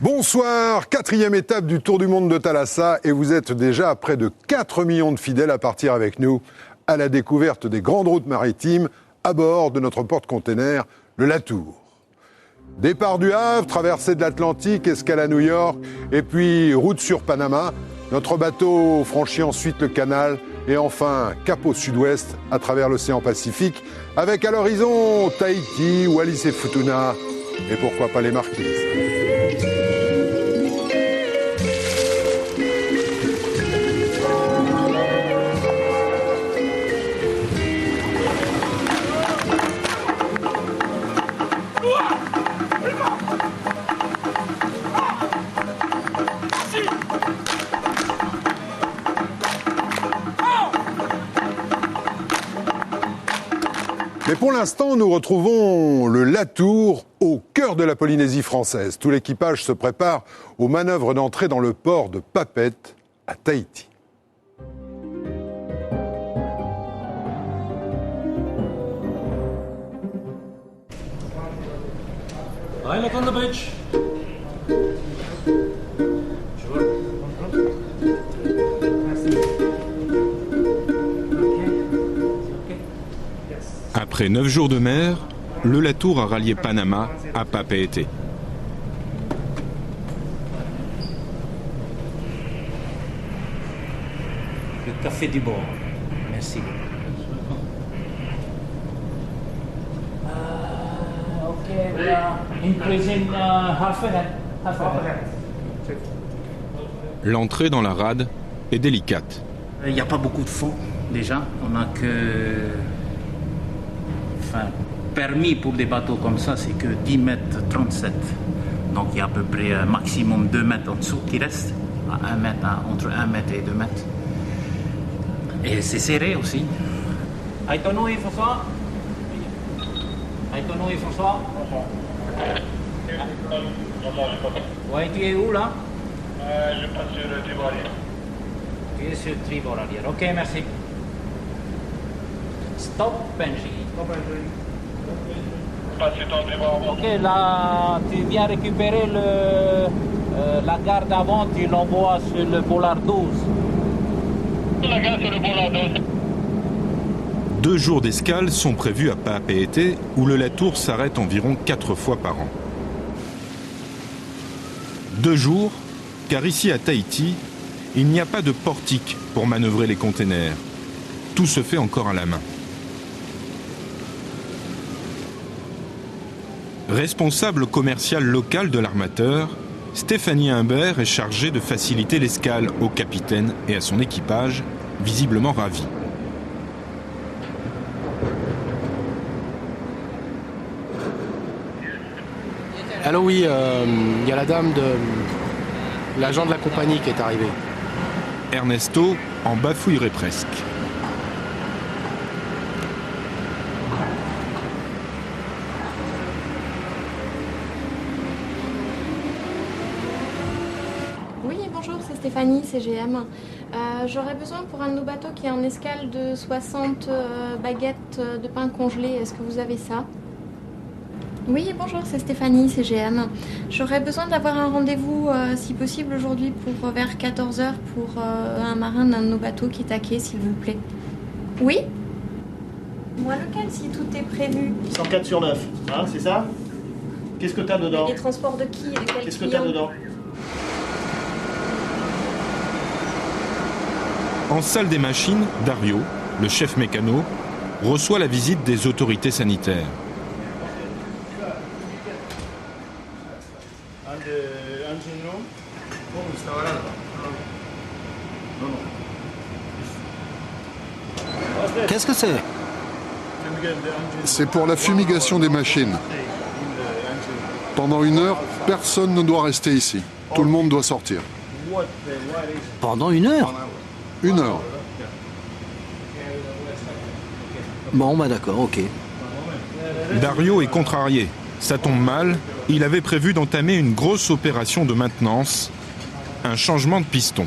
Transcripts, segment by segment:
Bonsoir, quatrième étape du Tour du Monde de Thalassa et vous êtes déjà à près de 4 millions de fidèles à partir avec nous à la découverte des grandes routes maritimes à bord de notre porte-container, le Latour. Départ du Havre, traversée de l'Atlantique, escale à New York et puis route sur Panama. Notre bateau franchit ensuite le canal et enfin cap au sud-ouest à travers l'océan Pacifique avec à l'horizon Tahiti, Wallis et Futuna et pourquoi pas les Marquises. Mais pour l'instant, nous retrouvons le Latour au cœur de la Polynésie française. Tout l'équipage se prépare aux manœuvres d'entrée dans le port de Papeete, à Tahiti. I look on the beach. Après 9 jours de mer, le Latour a rallié Panama à Papeete. Le café du bord. Merci. Ok, we are increasing half a head. L'entrée dans la rade est délicate. Il n'y a pas beaucoup de fond déjà. On n'a que. Enfin, permis pour des bateaux comme ça, c'est que 10 mètres 37. Donc il y a à peu près un maximum 2 mètres en dessous qui reste, à 1 mètre, entre 1 mètre et 2 mètres. Et c'est serré aussi. Aïtonou, François. Aïtonou, François. Ouais, tu es où là? Je passe sur le tribord arrière. Tu es sur le tribord arrière. Ok, merci. Stop, Benji. Passe sur ton tribord avant. Ok, là, tu viens récupérer la garde avant, tu l'envoies sur le Polar 12. La gare sur le Polar 12. 2 jours d'escale sont prévus à Papeete, où le Latour s'arrête environ 4 fois par an. 2 jours, car ici à Tahiti, il n'y a pas de portique pour manœuvrer les containers. Tout se fait encore à la main. Responsable commercial local de l'armateur, Stéphanie Humbert est chargée de faciliter l'escale au capitaine et à son équipage, visiblement ravis. Alors oui, il y a la dame de l'agent de la compagnie qui est arrivé. Ernesto en bafouillerait presque. Oui, bonjour, c'est Stéphanie, CGM. J'aurais besoin pour un de nos bateaux qui est en escale de 60 baguettes de pain congelé. Est-ce que vous avez ça? Oui, bonjour, c'est Stéphanie, CGM. J'aurais besoin d'avoir un rendez-vous, si possible, aujourd'hui pour vers 14h pour un marin d'un de nos bateaux qui est à quai, s'il vous plaît. Oui? Moi, lequel, si tout est prévu? 104 sur 9, hein, c'est ça? Qu'est-ce que t'as dedans? Les transports de qui et de quel Qu'est-ce que client? t'as dedans? En salle des machines, Dario, le chef mécano, reçoit la visite des autorités sanitaires. Qu'est-ce que c'est? C'est pour la fumigation des machines. Pendant 1 heure, personne ne doit rester ici. Tout le monde doit sortir. Pendant 1 heure? 1 heure. Bon, bah d'accord, ok. Dario est contrarié. Ça tombe mal, il avait prévu d'entamer une grosse opération de maintenance, un changement de piston.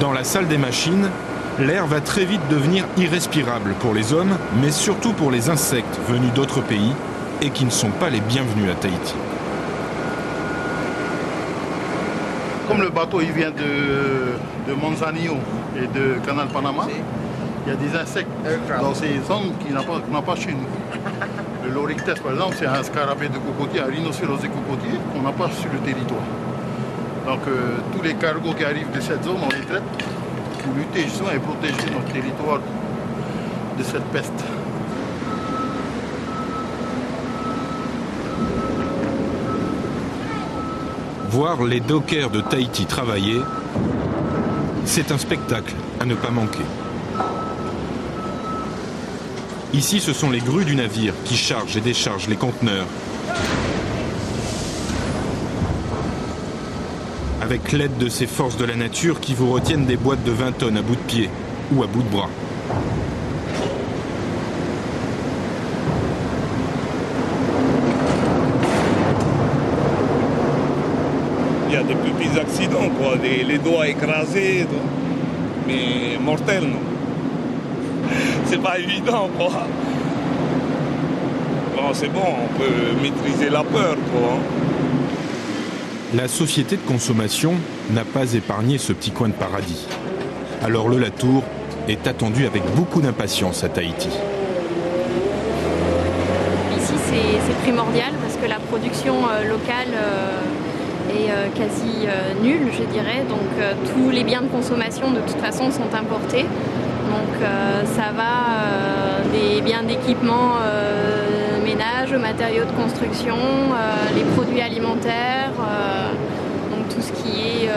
Dans la salle des machines, l'air va très vite devenir irrespirable pour les hommes, mais surtout pour les insectes venus d'autres pays et qui ne sont pas les bienvenus à Tahiti. Comme le bateau il vient de Manzanillo et de Canal Panama, il y a des insectes dans ces zones qu'on n'a pas chez nous. Le lorictès, par exemple, c'est un scarabée de cocotier, un rhinocéros de cocotier qu'on n'a pas sur le territoire. Donc tous les cargos qui arrivent de cette zone, on les traite pour lutter justement et protéger notre territoire de cette peste. Voir les dockers de Tahiti travailler, c'est un spectacle à ne pas manquer. Ici, ce sont les grues du navire qui chargent et déchargent les conteneurs. Avec l'aide de ces forces de la nature qui vous retiennent des boîtes de 20 tonnes à bout de pied ou à bout de bras. Il y a des petits accidents, quoi, les doigts écrasés, mais mortels, non. C'est pas évident, quoi. Bon, c'est bon, on peut maîtriser la peur, quoi. La société de consommation n'a pas épargné ce petit coin de paradis. Alors le Latour est attendu avec beaucoup d'impatience à Tahiti. Ici, c'est primordial parce que la production locale est quasi nulle, je dirais. Donc tous les biens de consommation, de toute façon, sont importés. Donc ça va des biens d'équipement ménage, matériaux de construction, les produits alimentaires, donc tout ce qui est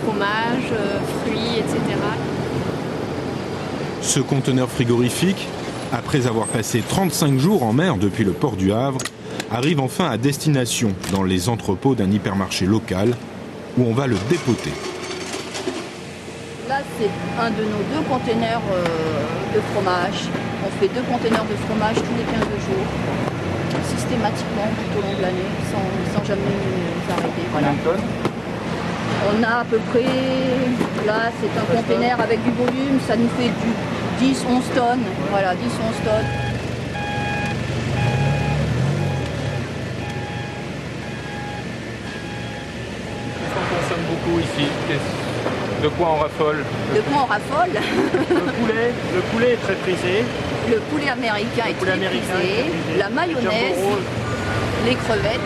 fromage, fruits, etc. Ce conteneur frigorifique, après avoir passé 35 jours en mer depuis le port du Havre, arrive enfin à destination dans les entrepôts d'un hypermarché local où on va le dépoter. Là, c'est un de nos 2 conteneurs de fromage. On fait 2 conteneurs de fromage tous les 15 jours, systématiquement tout au long de l'année, sans jamais nous arrêter. Voilà. On a à peu près, là c'est un conteneur avec du volume, ça nous fait du 10-11 tonnes. Voilà, 10-11 tonnes. On consomme beaucoup ici. De quoi on raffole? De quoi on raffole? Le poulet est très prisé. Le poulet américain est très prisé. La mayonnaise, les crevettes.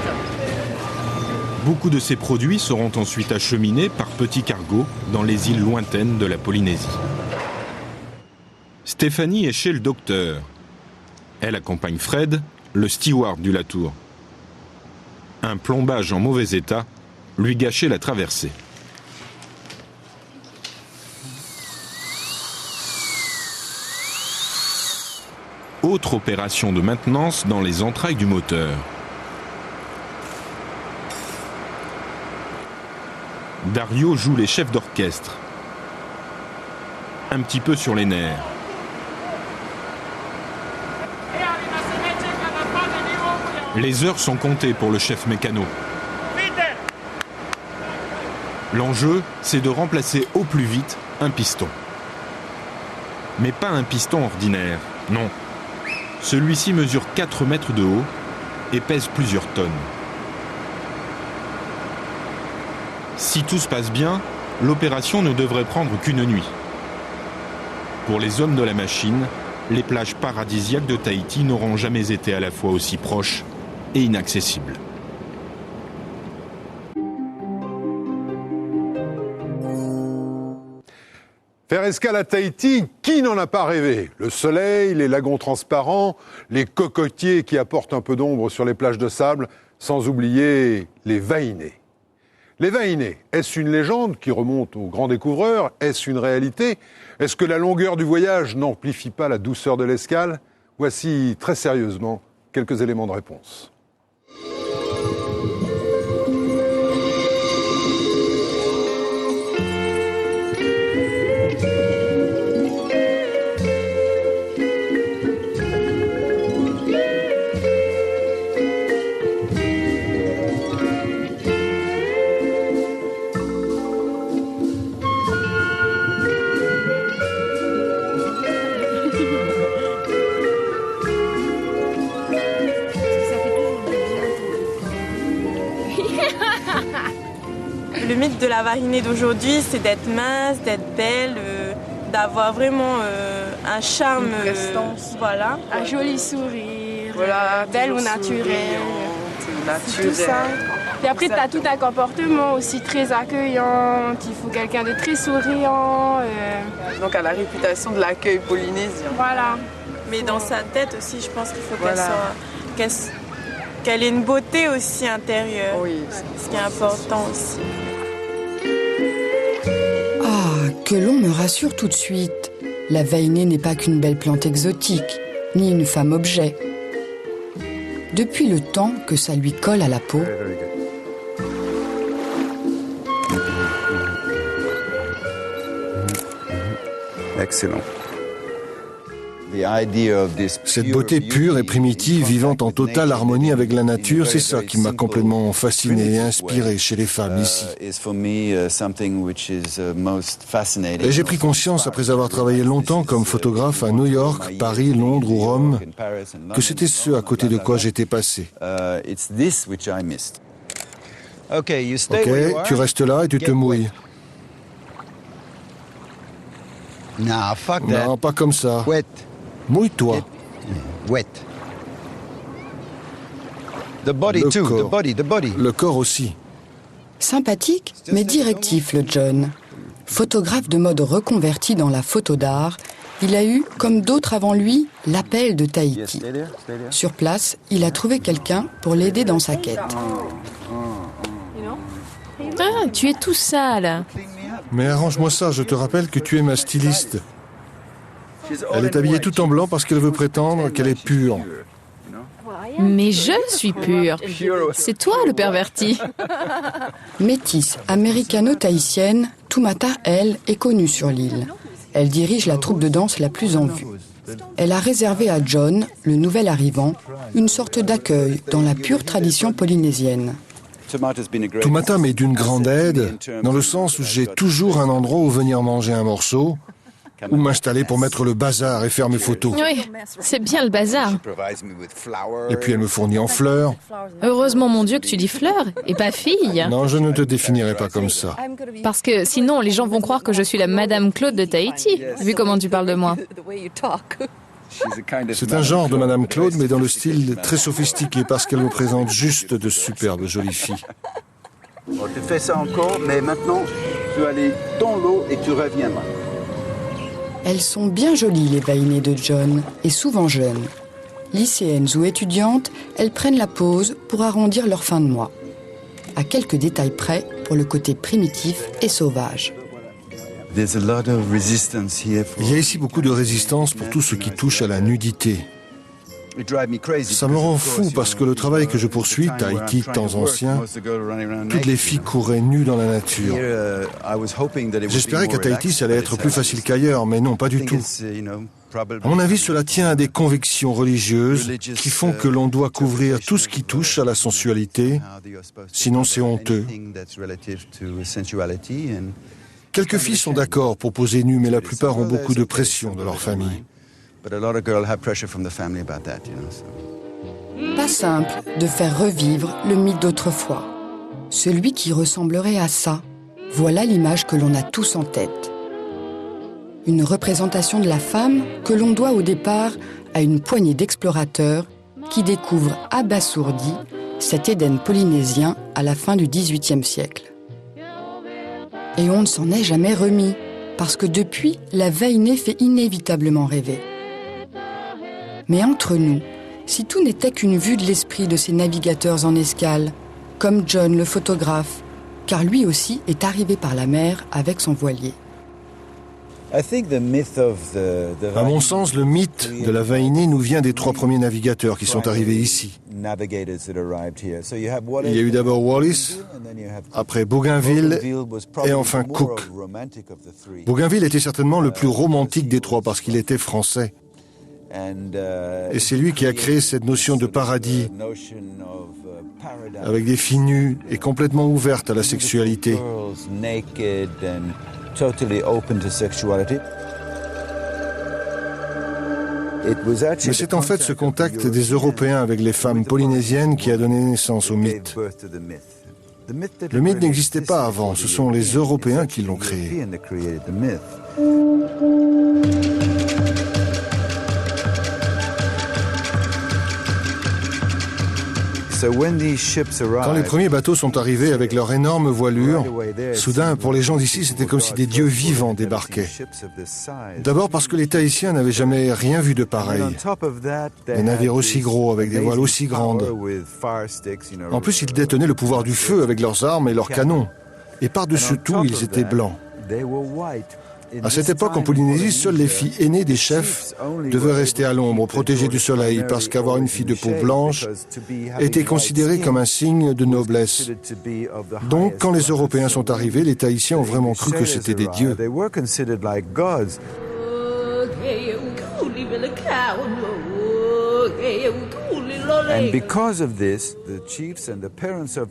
Beaucoup de ces produits seront ensuite acheminés par petits cargos dans les îles lointaines de la Polynésie. Stéphanie est chez le docteur. Elle accompagne Fred, le steward du Latour. Un plombage en mauvais état lui gâchait la traversée. Autre opération de maintenance dans les entrailles du moteur. Dario joue les chefs d'orchestre. Un petit peu sur les nerfs. Les heures sont comptées pour le chef mécano. L'enjeu, c'est de remplacer au plus vite un piston. Mais pas un piston ordinaire, non. Celui-ci mesure 4 mètres de haut et pèse plusieurs tonnes. Si tout se passe bien, l'opération ne devrait prendre qu'une nuit. Pour les hommes de la machine, les plages paradisiaques de Tahiti n'auront jamais été à la fois aussi proches et inaccessibles. Faire escale à Tahiti, qui n'en a pas rêvé? Le soleil, les lagons transparents, les cocotiers qui apportent un peu d'ombre sur les plages de sable, sans oublier les vainés. Les vainés, est-ce une légende qui remonte aux grands découvreurs? Est-ce une réalité? Est-ce que la longueur du voyage n'amplifie pas la douceur de l'escale? Voici très sérieusement quelques éléments de réponse. Le mythe de la Vahinée d'aujourd'hui, c'est d'être mince, d'être belle, d'avoir vraiment un charme, voilà, un joli sourire, voilà, belle ou naturelle, tout ça. Et après, tu as tout un comportement aussi très accueillant, il faut quelqu'un de très souriant. Donc à la réputation de l'accueil polynésien. Voilà. Mais dans sa tête aussi, je pense qu'il faut qu'elle ait une beauté aussi intérieure, oui, ce qui est important aussi. Ah, que l'on me rassure tout de suite. La Vahinée n'est pas qu'une belle plante exotique, ni une femme objet. Depuis le temps que ça lui colle à la peau, excellent. Cette beauté pure et primitive, vivant en totale harmonie avec la nature, c'est ça qui m'a complètement fasciné et inspiré chez les femmes ici. Et j'ai pris conscience, après avoir travaillé longtemps comme photographe à New York, Paris, Londres ou Rome, que c'était ce à côté de quoi j'étais passé. Ok, tu restes là et tu te mouilles. Non, pas comme ça. Mouille-toi. Le corps aussi. Sympathique, mais directif le John. Photographe de mode reconverti dans la photo d'art, il a eu, comme d'autres avant lui, l'appel de Tahiti. Sur place, il a trouvé quelqu'un pour l'aider dans sa quête. Ah, tu es tout sale. Mais arrange-moi ça, je te rappelle que tu es ma styliste. Elle est habillée tout en blanc parce qu'elle veut prétendre qu'elle est pure. Mais je suis pure. C'est toi le perverti. Métisse américano-tahitienne, Toumata, elle, est connue sur l'île. Elle dirige la troupe de danse la plus en vue. Elle a réservé à John, le nouvel arrivant, une sorte d'accueil dans la pure tradition polynésienne. Toumata m'est d'une grande aide, dans le sens où j'ai toujours un endroit où venir manger un morceau, ou m'installer pour mettre le bazar et faire mes photos. Oui, c'est bien le bazar. Et puis elle me fournit en fleurs. Heureusement, mon Dieu, que tu dis fleurs et pas fille. Non, je ne te définirai pas comme ça. Parce que sinon, les gens vont croire que je suis la Madame Claude de Tahiti, vu comment tu parles de moi. C'est un genre de Madame Claude, mais dans le style très sophistiqué, parce qu'elle me présente juste de superbes jolies filles. Tu fais ça encore, mais maintenant, tu vas aller dans l'eau et tu reviendras. Elles sont bien jolies, les Vahinées de John, et souvent jeunes. Lycéennes ou étudiantes, elles prennent la pause pour arrondir leur fin de mois. À quelques détails près pour le côté primitif et sauvage. Il y a ici beaucoup de résistance pour tout ce qui touche à la nudité. Ça me rend fou parce que le travail que je poursuis, Tahiti, temps ancien, toutes les filles couraient nues dans la nature. J'espérais qu'à Tahiti, ça allait être plus facile qu'ailleurs, mais non, pas du tout. À mon avis, cela tient à des convictions religieuses qui font que l'on doit couvrir tout ce qui touche à la sensualité, sinon c'est honteux. Quelques filles sont d'accord pour poser nues, mais la plupart ont beaucoup de pression de leur famille. Pas simple de faire revivre le mythe d'autrefois. Celui qui ressemblerait à ça, voilà l'image que l'on a tous en tête. Une représentation de la femme que l'on doit au départ à une poignée d'explorateurs qui découvrent abasourdis cet Éden polynésien à la fin du XVIIIe siècle. Et on ne s'en est jamais remis, parce que depuis, la Vahinée fait inévitablement rêver. Mais entre nous, si tout n'était qu'une vue de l'esprit de ces navigateurs en escale, comme John le photographe, car lui aussi est arrivé par la mer avec son voilier. À mon sens, le mythe de la Vahinée nous vient des 3 premiers navigateurs qui sont arrivés ici. Il y a eu d'abord Wallis, après Bougainville et enfin Cook. Bougainville était certainement le plus romantique des 3 parce qu'il était français. Et c'est lui qui a créé cette notion de paradis, avec des filles nues et complètement ouvertes à la sexualité. Mais c'est en fait ce contact des Européens avec les femmes polynésiennes qui a donné naissance au mythe. Le mythe n'existait pas avant, ce sont les Européens qui l'ont créé. Quand les premiers bateaux sont arrivés avec leur énorme voilure, soudain, pour les gens d'ici, c'était comme si des dieux vivants débarquaient. D'abord parce que les Tahitiens n'avaient jamais rien vu de pareil. Des navires aussi gros, avec des voiles aussi grandes. En plus, ils détenaient le pouvoir du feu avec leurs armes et leurs canons. Et par-dessus tout, ils étaient blancs. À cette époque, en Polynésie, seules les filles aînées des chefs devaient rester à l'ombre, protégées du soleil, parce qu'avoir une fille de peau blanche était considéré comme un signe de noblesse. Donc, quand les Européens sont arrivés, les Tahitiens ont vraiment cru que c'était des dieux.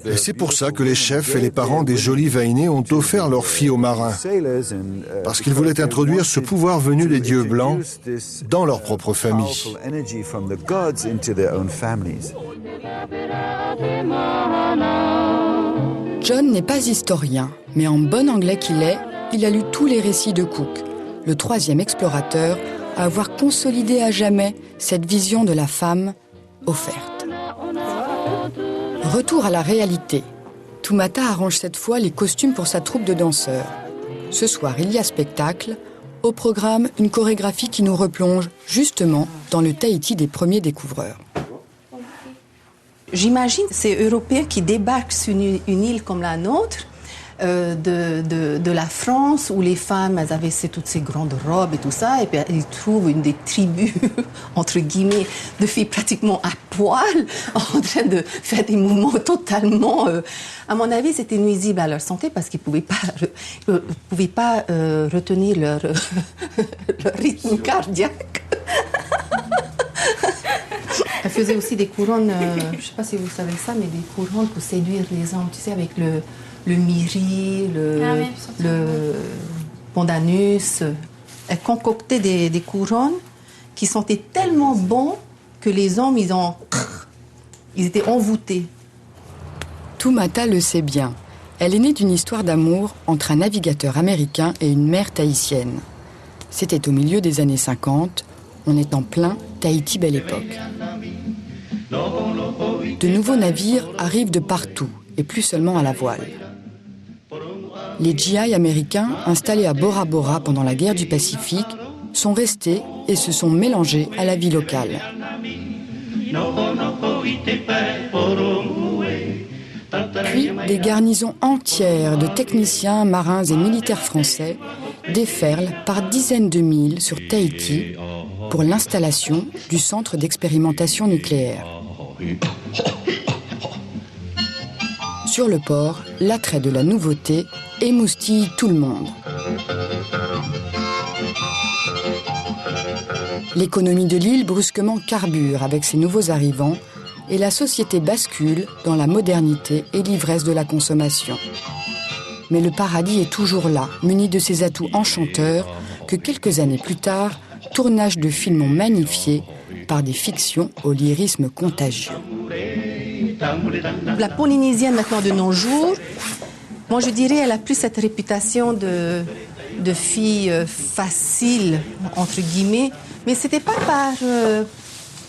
Et c'est pour ça que les chefs et les parents des jolies aînés ont offert leurs filles aux marins, parce qu'ils voulaient introduire ce pouvoir venu des dieux blancs dans leur propre famille. John n'est pas historien, mais en bon anglais qu'il est, il a lu tous les récits de Cook, le troisième explorateur à avoir consolidé à jamais cette vision de la femme offerte. Retour à la réalité. Toumata arrange cette fois les costumes pour sa troupe de danseurs. Ce soir, il y a spectacle. Au programme, une chorégraphie qui nous replonge justement dans le Tahiti des premiers découvreurs. J'imagine ces Européens qui débarquent sur une île comme la nôtre, de la France, où les femmes elles avaient toutes ces grandes robes et tout ça, et puis ils trouvent une des tribus, entre guillemets, de filles pratiquement à poil, en train de faire des mouvements totalement... à mon avis, c'était nuisible à leur santé, parce qu'ils ne pouvaient pas retenir leur rythme cardiaque. Elle faisait aussi des couronnes, je ne sais pas si vous savez ça, mais des couronnes pour séduire les hommes, tu sais, avec le miri, le pandanus. Elle concoctait des couronnes qui sentaient tellement bon que les hommes, ils étaient envoûtés. Toumata le sait bien. Elle est née d'une histoire d'amour entre un navigateur américain et une mère tahitienne. C'était au milieu des années 50. On est en plein Tahiti Belle Époque. De nouveaux navires arrivent de partout, et plus seulement à la voile. Les GI américains, installés à Bora Bora pendant la guerre du Pacifique, sont restés et se sont mélangés à la vie locale. Puis, des garnisons entières de techniciens, marins et militaires français déferlent par dizaines de milles sur Tahiti pour l'installation du centre d'expérimentation nucléaire. Sur le port, l'attrait de la nouveauté émoustille tout le monde. L'économie de l'île brusquement carbure avec ces nouveaux arrivants et la société bascule dans la modernité et l'ivresse de la consommation. Mais le paradis est toujours là, muni de ses atouts enchanteurs que quelques années plus tard, tournage de films ont magnifié par des fictions au lyrisme contagieux. La Polynésienne maintenant de nos jours, moi je dirais elle a plus cette réputation de fille facile, entre guillemets, mais c'était pas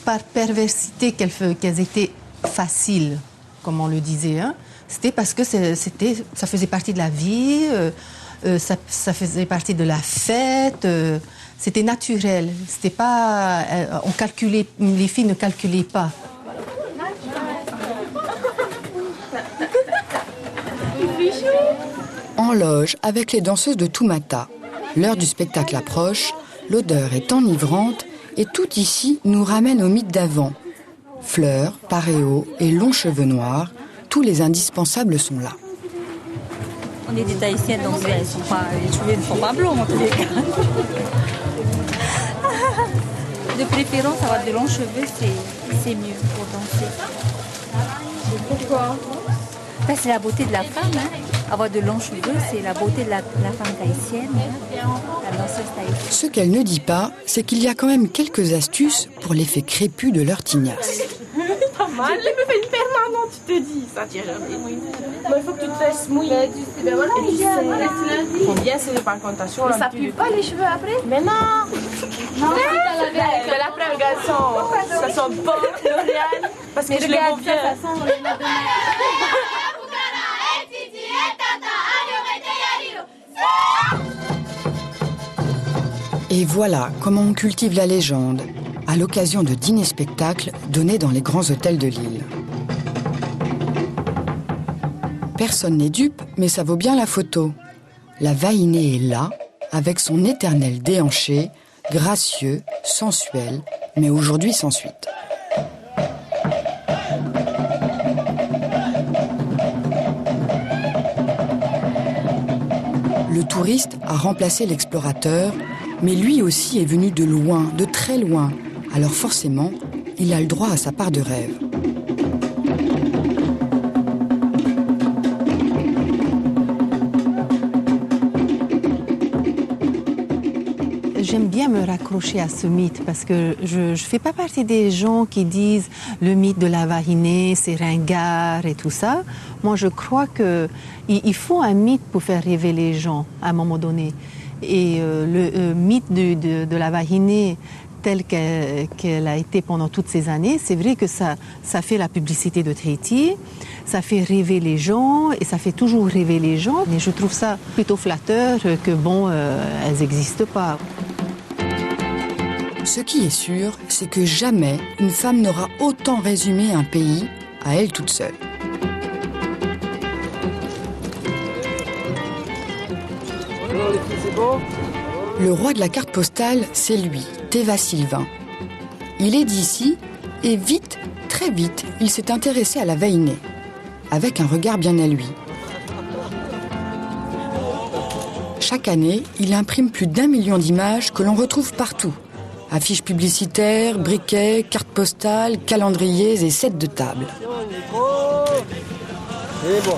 par perversité qu'elles étaient faciles, comme on le disait. Hein. C'était parce que ça faisait partie de la vie, ça faisait partie de la fête, c'était naturel. C'était pas, les filles ne calculaient pas. En loge avec les danseuses de Toumata. L'heure du spectacle approche, l'odeur est enivrante et tout ici nous ramène au mythe d'avant. Fleurs, paréos et longs cheveux noirs, tous les indispensables sont là. On est des Tahitiennes, donc les cheveux ne sont pas blonds en tous les cas. De préférence, avoir de longs cheveux, c'est mieux pour danser. Pourquoi ? Ben, c'est la beauté de la femme. Hein. Avoir de longs cheveux, c'est la beauté de la femme tahitienne, la danseuse tahitienne. Ce qu'elle ne dit pas, c'est qu'il y a quand même quelques astuces pour l'effet crépus de leur tignasse. normal. Tu me fais une permanente, tu te dis, ça tient jamais. Mais il faut que tu te laisses mouiller. Ben voilà, il faut bien serrer par contentation. Mais ça pue pas les cheveux après? Mais non. Non, mais après, regarde, ça sent bon, L'Oréal. Parce que je les vois bien. Et voilà comment on cultive la légende, à l'occasion de dîners-spectacles donnés dans les grands hôtels de l'île. Personne n'est dupe, mais ça vaut bien la photo. La Vahinée est là, avec son éternel déhanché, gracieux, sensuel, mais aujourd'hui sans suite. Le touriste a remplacé l'explorateur, mais lui aussi est venu de loin, de très loin. Alors forcément, il a le droit à sa part de rêve. J'aime bien me raccrocher à ce mythe parce que je ne fais pas partie des gens qui disent le mythe de la Vahinée, c'est ringard et tout ça. Moi, je crois qu'il faut un mythe pour faire rêver les gens à un moment donné. Et le mythe de la Vahinée telle qu'elle a été pendant toutes ces années, c'est vrai que ça fait la publicité de Tahiti, ça fait rêver les gens et ça fait toujours rêver les gens. Mais je trouve ça plutôt flatteur que bon, elles n'existent pas. Ce qui est sûr, c'est que jamais une femme n'aura autant résumé un pays à elle toute seule. Le roi de la carte postale, c'est lui, Teva Sylvain. Il est d'ici et vite, très vite, il s'est intéressé à la Vahinée, avec un regard bien à lui. Chaque année, il imprime plus d'1 million d'images que l'on retrouve partout. Affiches publicitaires, briquets, cartes postales, calendriers et sets de table. Et bon,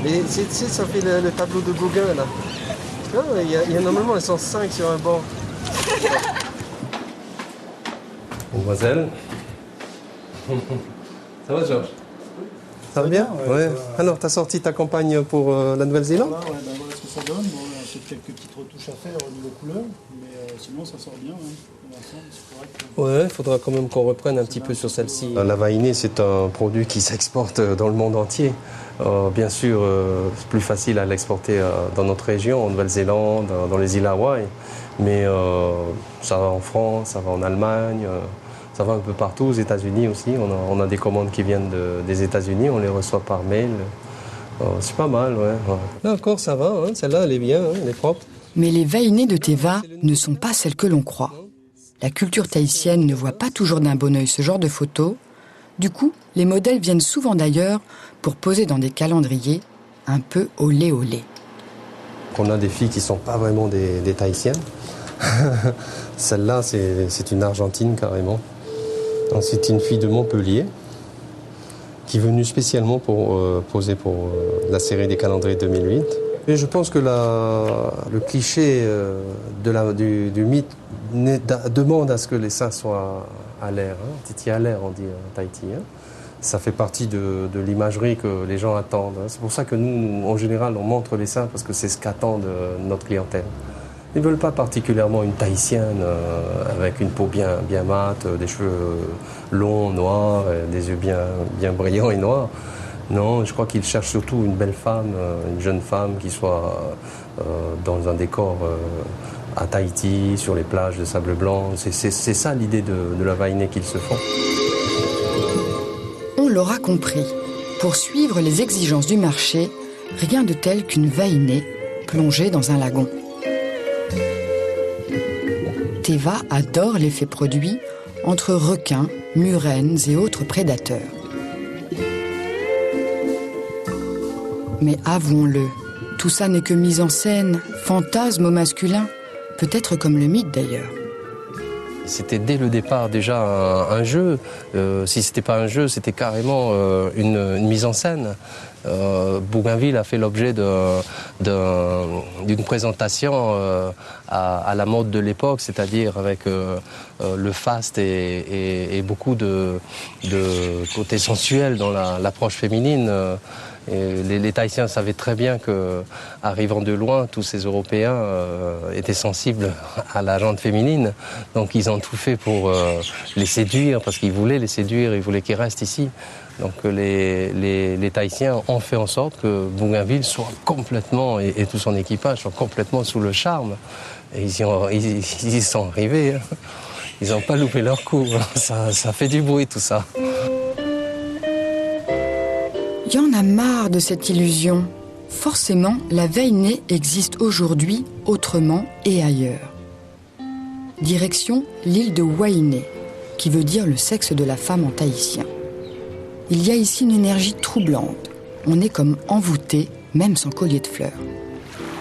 mais ça fait le tableau de Gauguin là. Il y a normalement, elles sont 5 sur un banc. Mademoiselle. Ça va, Georges? Ça va bien? Ouais. Alors, t'as sorti ta campagne pour la Nouvelle-Zélande? Voilà, voilà ce que ça donne. Bon, c'est quelques petites retouches à faire au niveau couleur, mais sinon ça sort bien. Ouais, il faudra quand même qu'on reprenne un petit peu sur celle-ci. La Vahinée, c'est un produit qui s'exporte dans le monde entier. Bien sûr, c'est plus facile à l'exporter dans notre région, en Nouvelle-Zélande, dans les îles Hawaï. Mais ça va en France, ça va en Allemagne, ça va un peu partout, aux États-Unis aussi. On a des commandes qui viennent des États-Unis, on les reçoit par mail. C'est pas mal, ouais. Là encore, ça va, hein. Celle-là, elle est bien, hein, elle est propre. Mais les Vahinées de Teva ne sont pas celles que l'on croit. La culture tahitienne ne voit pas toujours d'un bon œil ce genre de photos. Du coup, les modèles viennent souvent d'ailleurs pour poser dans des calendriers un peu olé olé. On a des filles qui ne sont pas vraiment des Tahitiennes. Celle-là, c'est une Argentine carrément. C'est une fille de Montpellier qui est venue spécialement pour poser pour la série des calendriers 2008. Et je pense que le cliché du mythe demande à ce que les seins soient à l'air. Hein. Titi à l'air, on dit en Tahiti. Hein. Ça fait partie de l'imagerie que les gens attendent. Hein. C'est pour ça que nous, en général, on montre les seins parce que c'est ce qu'attendent notre clientèle. Ils ne veulent pas particulièrement une Tahitienne avec une peau bien mate, des cheveux longs, noirs, des yeux bien brillants et noirs. Non, je crois qu'ils cherchent surtout une belle femme, une jeune femme qui soit dans un décor à Tahiti, sur les plages de sable blanc. C'est ça l'idée de la Vahinée qu'ils se font. On l'aura compris. Pour suivre les exigences du marché, rien de tel qu'une Vahinée plongée dans un lagon. Teva adore l'effet produit entre requins, murènes et autres prédateurs. Mais avouons-le, tout ça n'est que mise en scène, fantasme au masculin, peut-être comme le mythe d'ailleurs. C'était dès le départ déjà un jeu. Si ce n'était pas un jeu, c'était carrément une mise en scène. Bougainville a fait l'objet d'une présentation à la mode de l'époque, c'est-à-dire avec le faste et beaucoup de côté sensuel dans l'approche féminine. Et les Tahitiens savaient très bien qu'arrivant de loin, tous ces Européens étaient sensibles à la jante féminine. Donc ils ont tout fait pour les séduire, parce qu'ils voulaient les séduire, ils voulaient qu'ils restent ici. Donc les Tahitiens ont fait en sorte que Bougainville soit complètement, et tout son équipage, soit complètement sous le charme. Et ils y sont arrivés. Hein. Ils n'ont pas loupé leur coup. Ça fait du bruit tout ça. Il y en a marre de cette illusion. Forcément, la Vainé existe aujourd'hui autrement et ailleurs. Direction l'île de Wainé, qui veut dire le sexe de la femme en tahitien. Il y a ici une énergie troublante. On est comme envoûté, même sans collier de fleurs.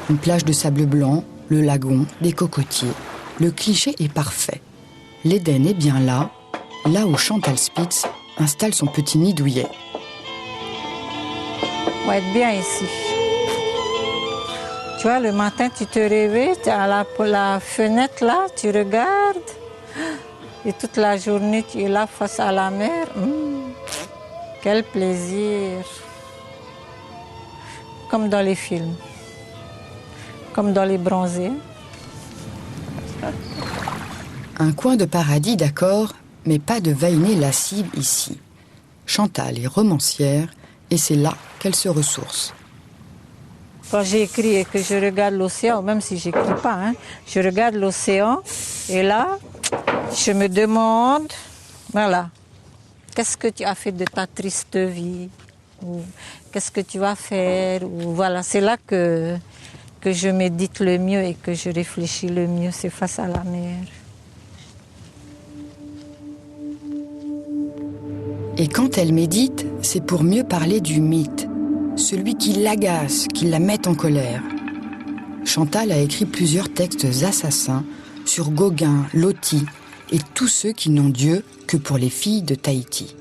Une plage de sable blanc, le lagon, des cocotiers. Le cliché est parfait. L'Éden est bien là où Chantal Spitz installe son petit nid douillet. On va être bien ici. Tu vois, le matin, tu te réveilles, tu es à la fenêtre là, tu regardes. Et toute la journée, tu es là face à la mer. Quel plaisir. Comme dans les films. Comme dans les bronzés. Un coin de paradis, d'accord, mais pas de Vainé lascive ici. Chantal est romancière et c'est là qu'elle se ressource. Quand j'écris et que je regarde l'océan, même si je n'écris pas, je regarde l'océan et là, je me demande, voilà, qu'est-ce que tu as fait de ta triste vie? Ou qu'est-ce que tu vas faire? Ou voilà, c'est là que je médite le mieux et que je réfléchis le mieux, c'est face à la mer. Et quand elle médite, c'est pour mieux parler du mythe, celui qui l'agace, qui la met en colère. Chantal a écrit plusieurs textes assassins sur Gauguin, Loti et tous ceux qui n'ont Dieu que pour les filles de Tahiti.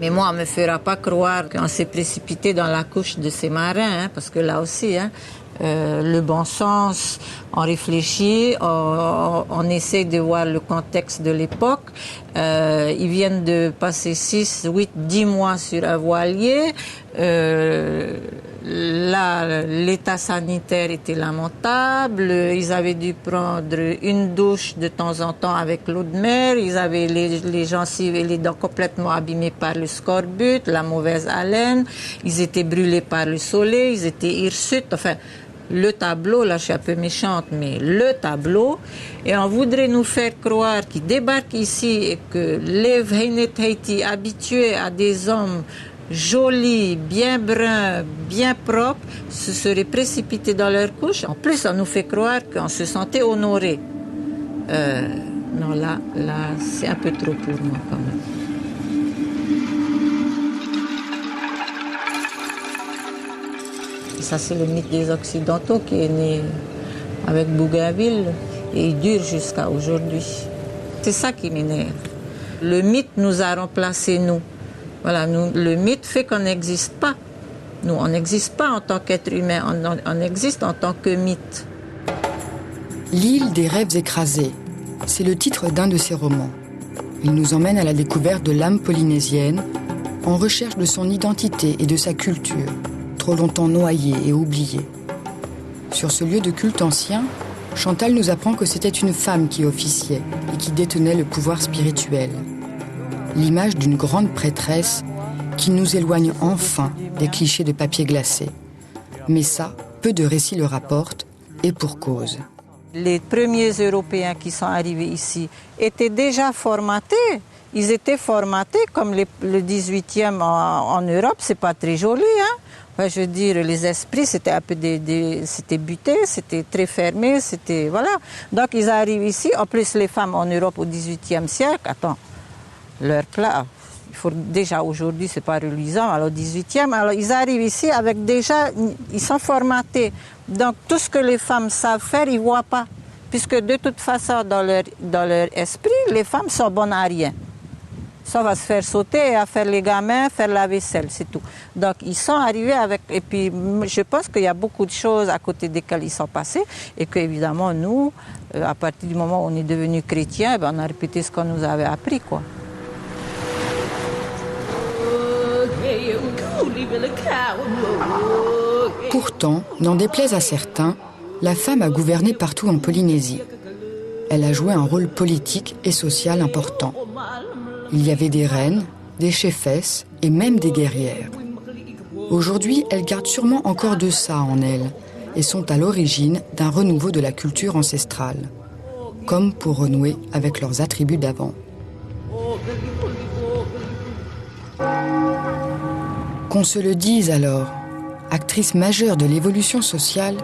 Mais moi, on ne me fera pas croire qu'on s'est précipité dans la couche de ces marins, parce que là aussi, le bon sens, on réfléchit, on essaie de voir le contexte de l'époque. Ils viennent de passer 6, 8, 10 mois sur un voilier. Là, l'état sanitaire était lamentable. Ils avaient dû prendre une douche de temps en temps avec l'eau de mer. Ils avaient les gencives et les dents complètement abîmées par le scorbut, la mauvaise haleine. Ils étaient brûlés par le soleil, ils étaient hirsutes. Enfin, le tableau, là je suis un peu méchante, mais le tableau, et on voudrait nous faire croire qu'ils débarquent ici et que les Vainé Tahiti habitués à des hommes jolis, bien bruns, bien propres, se seraient précipités dans leur couche. En plus, on nous fait croire qu'on se sentait honoré. Non, là, c'est un peu trop pour moi quand même. Ça, c'est le mythe des Occidentaux qui est né avec Bougainville et il dure jusqu'à aujourd'hui. C'est ça qui m'énerve. Le mythe nous a remplacés, nous. Voilà, le mythe fait qu'on n'existe pas. Nous, on n'existe pas en tant qu'être humain, on existe en tant que mythe. L'île des rêves écrasés, c'est le titre d'un de ses romans. Il nous emmène à la découverte de l'âme polynésienne, en recherche de son identité et de sa culture, trop longtemps noyée et oubliée. Sur ce lieu de culte ancien, Chantal nous apprend que c'était une femme qui officiait et qui détenait le pouvoir spirituel. L'image d'une grande prêtresse qui nous éloigne enfin des clichés de papier glacé. Mais ça, peu de récits le rapportent, et pour cause. Les premiers Européens qui sont arrivés ici étaient déjà formatés. Ils étaient formatés comme le 18e en Europe, c'est pas très joli, Enfin, je veux dire, les esprits, c'était un peu c'était buté, c'était très fermé, c'était, voilà. Donc, ils arrivent ici. En plus, les femmes en Europe au XVIIIe siècle, leur plat, déjà aujourd'hui, c'est pas reluisant, alors au XVIIIe, alors ils arrivent ici avec déjà, ils sont formatés. Donc, tout ce que les femmes savent faire, ils voient pas. Puisque de toute façon, dans leur esprit, les femmes sont bonnes à rien. Ça va se faire sauter, à faire les gamins, faire la vaisselle, c'est tout. Donc ils sont arrivés avec... Et puis je pense qu'il y a beaucoup de choses à côté desquelles ils sont passés et qu'évidemment nous, à partir du moment où on est devenus chrétiens, on a répété ce qu'on nous avait appris, quoi. Pourtant, n'en déplaise à certains, la femme a gouverné partout en Polynésie. Elle a joué un rôle politique et social important. Il y avait des reines, des cheffesses et même des guerrières. Aujourd'hui, elles gardent sûrement encore de ça en elles et sont à l'origine d'un renouveau de la culture ancestrale, comme pour renouer avec leurs attributs d'avant. Qu'on se le dise alors, actrices majeures de l'évolution sociale,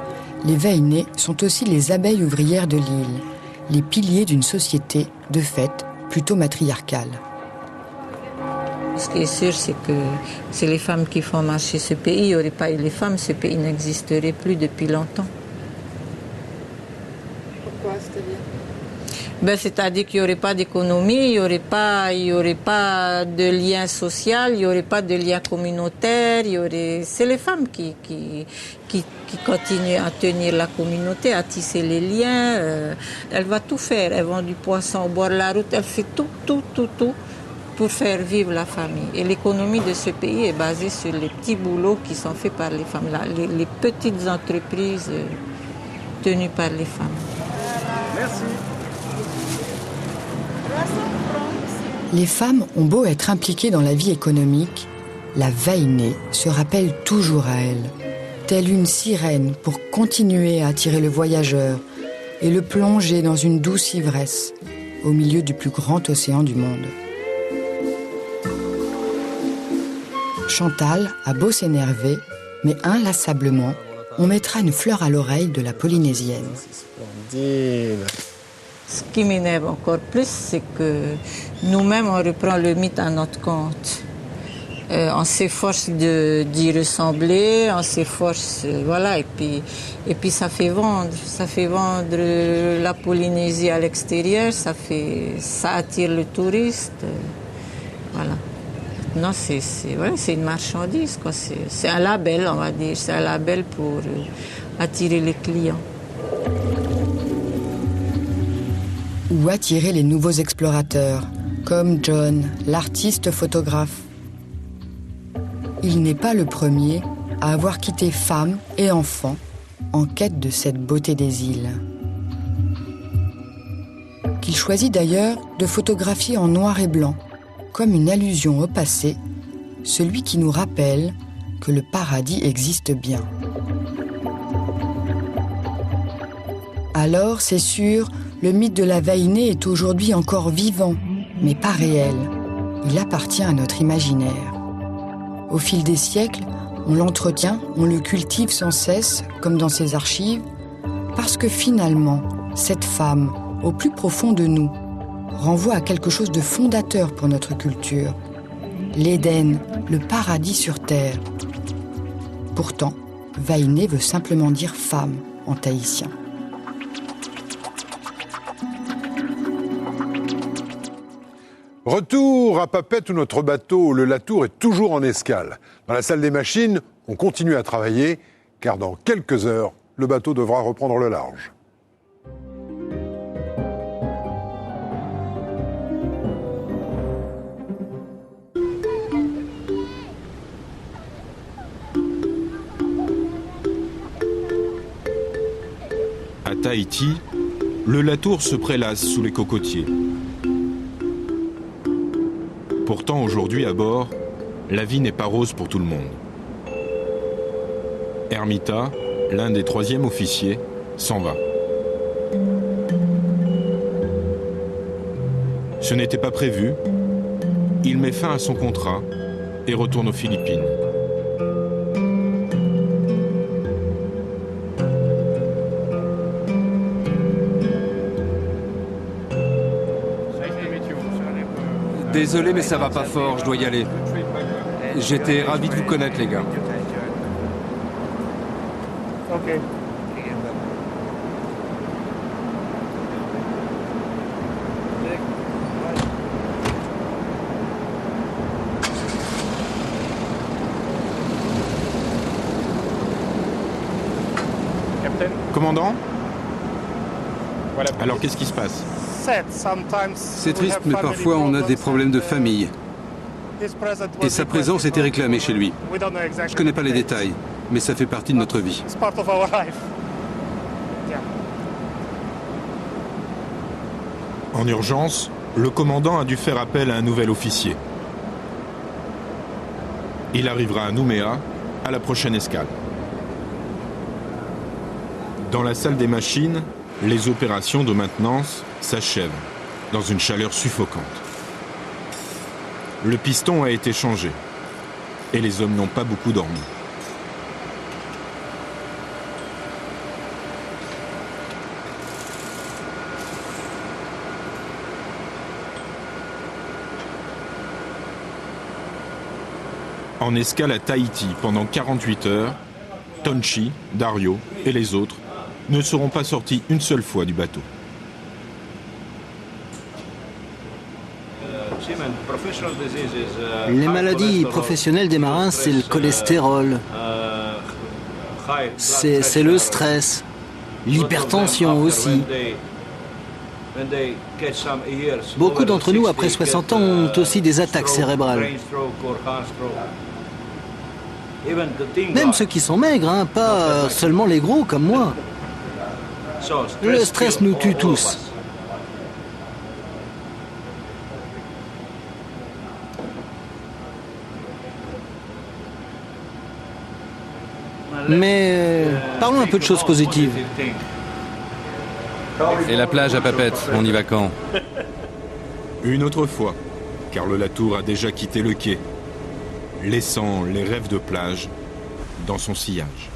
les Vaïné sont aussi les abeilles ouvrières de l'île, les piliers d'une société, de fait, plutôt matriarcale. Ce qui est sûr, c'est que c'est les femmes qui font marcher ce pays. Il n'y aurait pas eu les femmes, ce pays n'existerait plus depuis longtemps. Pourquoi, c'est-à-dire ? C'est-à-dire qu'il n'y aurait pas d'économie, il n'y aurait pas de lien social, il n'y aurait pas de lien communautaire. C'est les femmes qui continuent à tenir la communauté, à tisser les liens. Elle va tout faire. Elle vend du poisson au bord de la route. Elle fait tout pour faire vivre la famille. Et l'économie de ce pays est basée sur les petits boulots qui sont faits par les femmes, les petites entreprises tenues par les femmes. Merci. Les femmes ont beau être impliquées dans la vie économique, la Vaïné se rappelle toujours à elle, telle une sirène pour continuer à attirer le voyageur et le plonger dans une douce ivresse au milieu du plus grand océan du monde. Chantal a beau s'énerver, mais inlassablement, on mettra une fleur à l'oreille de la Polynésienne. Ce qui m'énerve encore plus, c'est que nous-mêmes, on reprend le mythe à notre compte. On s'efforce d'y ressembler, on s'efforce, voilà, et puis ça fait vendre la Polynésie à l'extérieur, ça attire le touriste, voilà. Non, c'est une marchandise, quoi. C'est un label, on va dire, c'est un label pour attirer les clients. Ou attirer les nouveaux explorateurs, comme John, l'artiste photographe. Il n'est pas le premier à avoir quitté femmes et enfants en quête de cette beauté des îles. Qu'il choisit d'ailleurs de photographier en noir et blanc, comme une allusion au passé, celui qui nous rappelle que le paradis existe bien. Alors, c'est sûr, le mythe de la Vaïné est aujourd'hui encore vivant, mais pas réel. Il appartient à notre imaginaire. Au fil des siècles, on l'entretient, on le cultive sans cesse, comme dans ses archives, parce que finalement, cette femme, au plus profond de nous, renvoie à quelque chose de fondateur pour notre culture. L'Éden, le paradis sur terre. Pourtant, Vaïné veut simplement dire femme en tahitien. Retour à Papeete où notre bateau, le Latour, est toujours en escale. Dans la salle des machines, on continue à travailler, car dans quelques heures, le bateau devra reprendre le large. À Tahiti, le Latour se prélasse sous les cocotiers. Pourtant, aujourd'hui, à bord, la vie n'est pas rose pour tout le monde. Hermita, l'un des 3e officiers, s'en va. Ce n'était pas prévu. Il met fin à son contrat et retourne aux Philippines. Désolé, mais ça va pas fort, je dois y aller. J'étais ravi de vous connaître, les gars. Ok. Commandant? Alors qu'est-ce qui se passe? C'est triste, mais parfois on a des problèmes de famille. Et sa présence était réclamée chez lui. Je ne connais pas les détails, mais ça fait partie de notre vie. En urgence, le commandant a dû faire appel à un nouvel officier. Il arrivera à Nouméa à la prochaine escale. Dans la salle des machines, les opérations de maintenance s'achèvent dans une chaleur suffocante. Le piston a été changé et les hommes n'ont pas beaucoup dormi. En escale à Tahiti pendant 48 heures, Tonchi, Dario et les autres ne seront pas sortis une seule fois du bateau. Les maladies professionnelles des marins, c'est le cholestérol, c'est le stress, l'hypertension aussi. Beaucoup d'entre nous, après 60 ans, ont aussi des attaques cérébrales. Même ceux qui sont maigres, hein, pas seulement les gros comme moi. Le stress nous tue tous. Mais parlons un peu de choses positives. Et la plage à Papeete, on y va quand? Une autre fois, car le Latour a déjà quitté le quai, laissant les rêves de plage dans son sillage.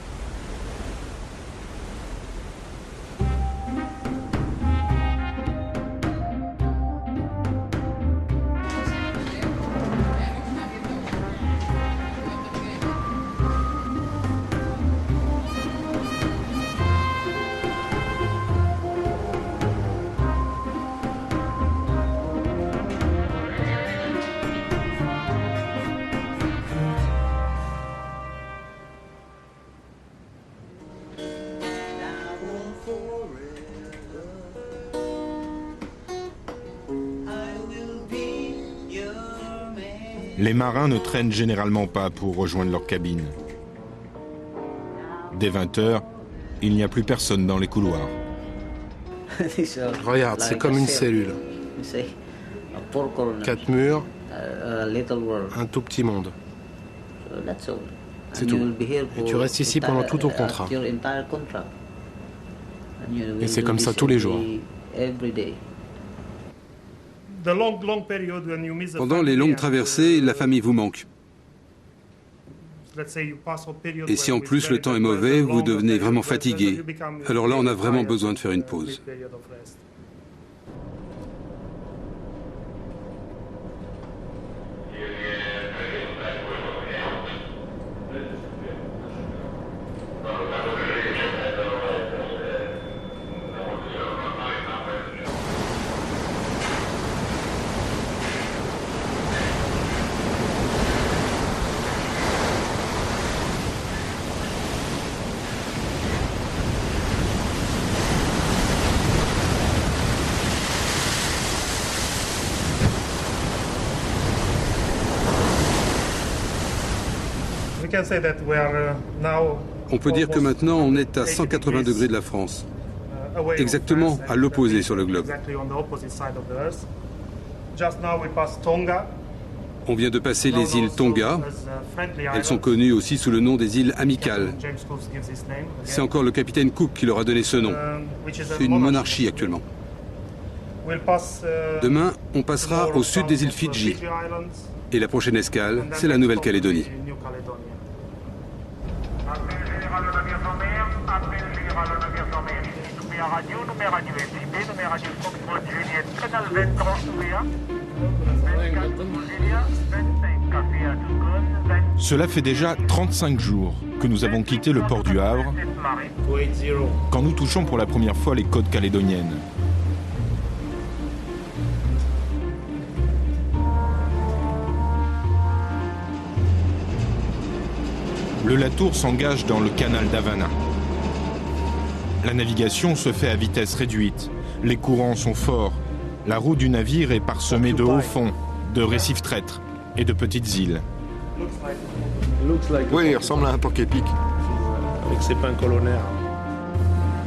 Les marins ne traînent généralement pas pour rejoindre leur cabine. Dès 20 h, il n'y a plus personne dans les couloirs. Regarde, c'est comme une cellule. 4 murs, un tout petit monde. C'est tout. Et tu restes ici pendant tout ton contrat. Et c'est comme ça tous les jours. Pendant les longues traversées, la famille vous manque. Et si en plus le temps est mauvais, vous devenez vraiment fatigué. Alors là, on a vraiment besoin de faire une pause. On peut dire que maintenant on est à 180 degrés de la France, exactement à l'opposé sur le globe. On vient de passer les îles Tonga. Elles sont connues aussi sous le nom des îles amicales. C'est encore le capitaine Cook qui leur a donné ce nom. C'est une monarchie actuellement. Demain, on passera au sud des îles Fidji. Et la prochaine escale, c'est la Nouvelle-Calédonie. Cela fait déjà 35 jours que nous avons quitté le port du Havre quand nous touchons pour la première fois les côtes calédoniennes. Le Latour s'engage dans le canal d'Havana. La navigation se fait à vitesse réduite. Les courants sont forts. La roue du navire est parsemée de hauts fonds, de récifs traîtres et de petites îles. Oui, il ressemble à un porc-épic. Avec ses pins colonnaires.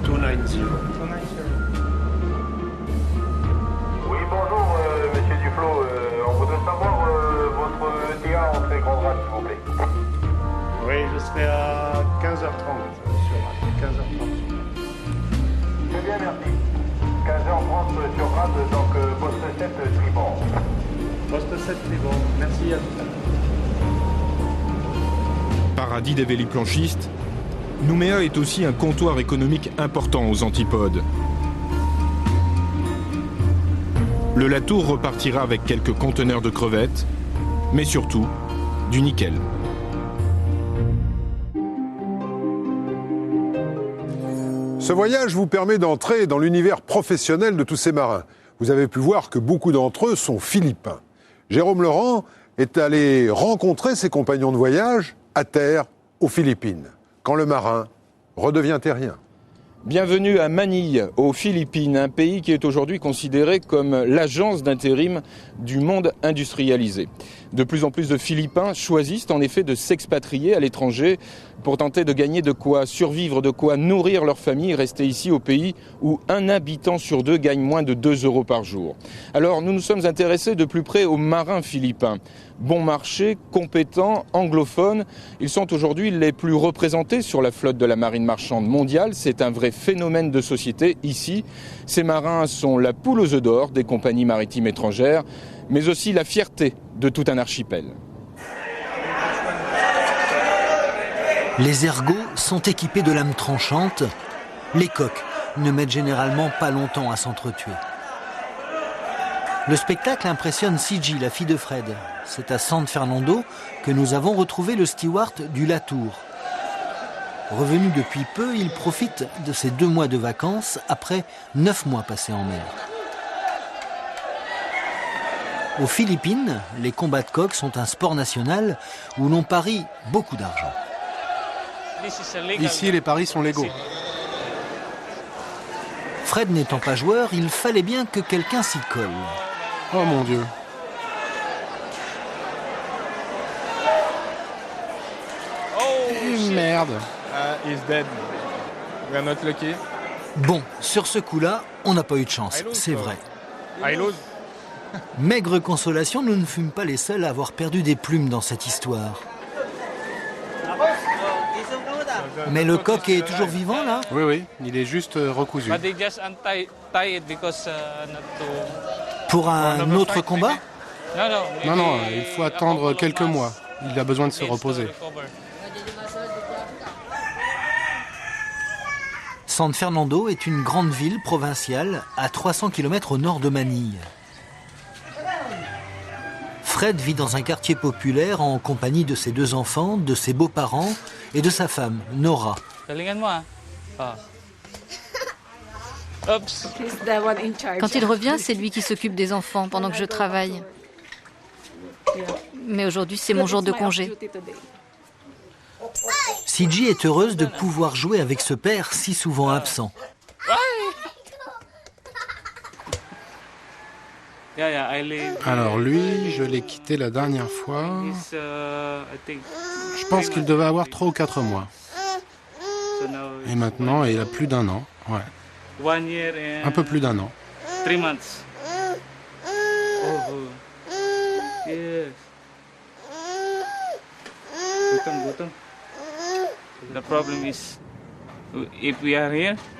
290. Oui, bonjour, monsieur Duflo. On voudrait savoir votre DA en très grande rate, s'il vous plaît. Oui, je serai à 15h30 sur rate. 15h30. Très bien, merci. 15h30 sur rate, donc poste 7 tribord. Poste 7 tribord. Merci à tout à l'heure. Paradis des véliplanchistes, Nouméa est aussi un comptoir économique important aux antipodes. Le Latour repartira avec quelques conteneurs de crevettes, mais surtout du nickel. Ce voyage vous permet d'entrer dans l'univers professionnel de tous ces marins. Vous avez pu voir que beaucoup d'entre eux sont philippins. Jérôme Laurent est allé rencontrer ses compagnons de voyage à terre, aux Philippines, quand le marin redevient terrien. Bienvenue à Manille, aux Philippines, un pays qui est aujourd'hui considéré comme l'agence d'intérim du monde industrialisé. De plus en plus de Philippins choisissent en effet de s'expatrier à l'étranger pour tenter de gagner de quoi survivre, de quoi nourrir leur famille, rester ici au pays où un habitant sur deux gagne moins de 2 € par jour. Alors nous nous sommes intéressés de plus près aux marins philippins. Bon marché, compétents, anglophones, ils sont aujourd'hui les plus représentés sur la flotte de la marine marchande mondiale. C'est un vrai phénomène de société ici. Ces marins sont la poule aux œufs d'or des compagnies maritimes étrangères, mais aussi la fierté de tout un archipel. Les ergots sont équipés de lames tranchantes. Les coqs ne mettent généralement pas longtemps à s'entretuer. Le spectacle impressionne Siji, la fille de Fred. C'est à San Fernando que nous avons retrouvé le steward du Latour. Revenu depuis peu, il profite de ses 2 mois de vacances après 9 mois passés en mer. Aux Philippines, les combats de coqs sont un sport national où l'on parie beaucoup d'argent. Ici, les paris sont légaux. Fred n'étant pas joueur, il fallait bien que quelqu'un s'y colle. Oh mon Dieu. Oh, merde. He's dead. We are not lucky. Bon, sur ce coup-là, on n'a pas eu de chance, c'est vrai. I lose. Maigre consolation, nous ne fûmes pas les seuls à avoir perdu des plumes dans cette histoire. Mais le coq est toujours vivant, là? Oui, oui, il est juste recousu. Pour un autre combat? Non, non, il faut attendre quelques mois. Il a besoin de se reposer. San Fernando est une grande ville provinciale à 300 km au nord de Manille. Fred vit dans un quartier populaire en compagnie de ses 2 enfants, de ses beaux-parents et de sa femme, Nora. Quand il revient, c'est lui qui s'occupe des enfants pendant que je travaille. Mais aujourd'hui, c'est mon jour de congé. Siji est heureuse de pouvoir jouer avec ce père si souvent absent. Alors lui, je l'ai quitté la dernière fois. Je pense qu'il devait avoir 3 ou 4 mois. Et maintenant, il a plus d'1 an. Ouais. Un peu plus d'1 an.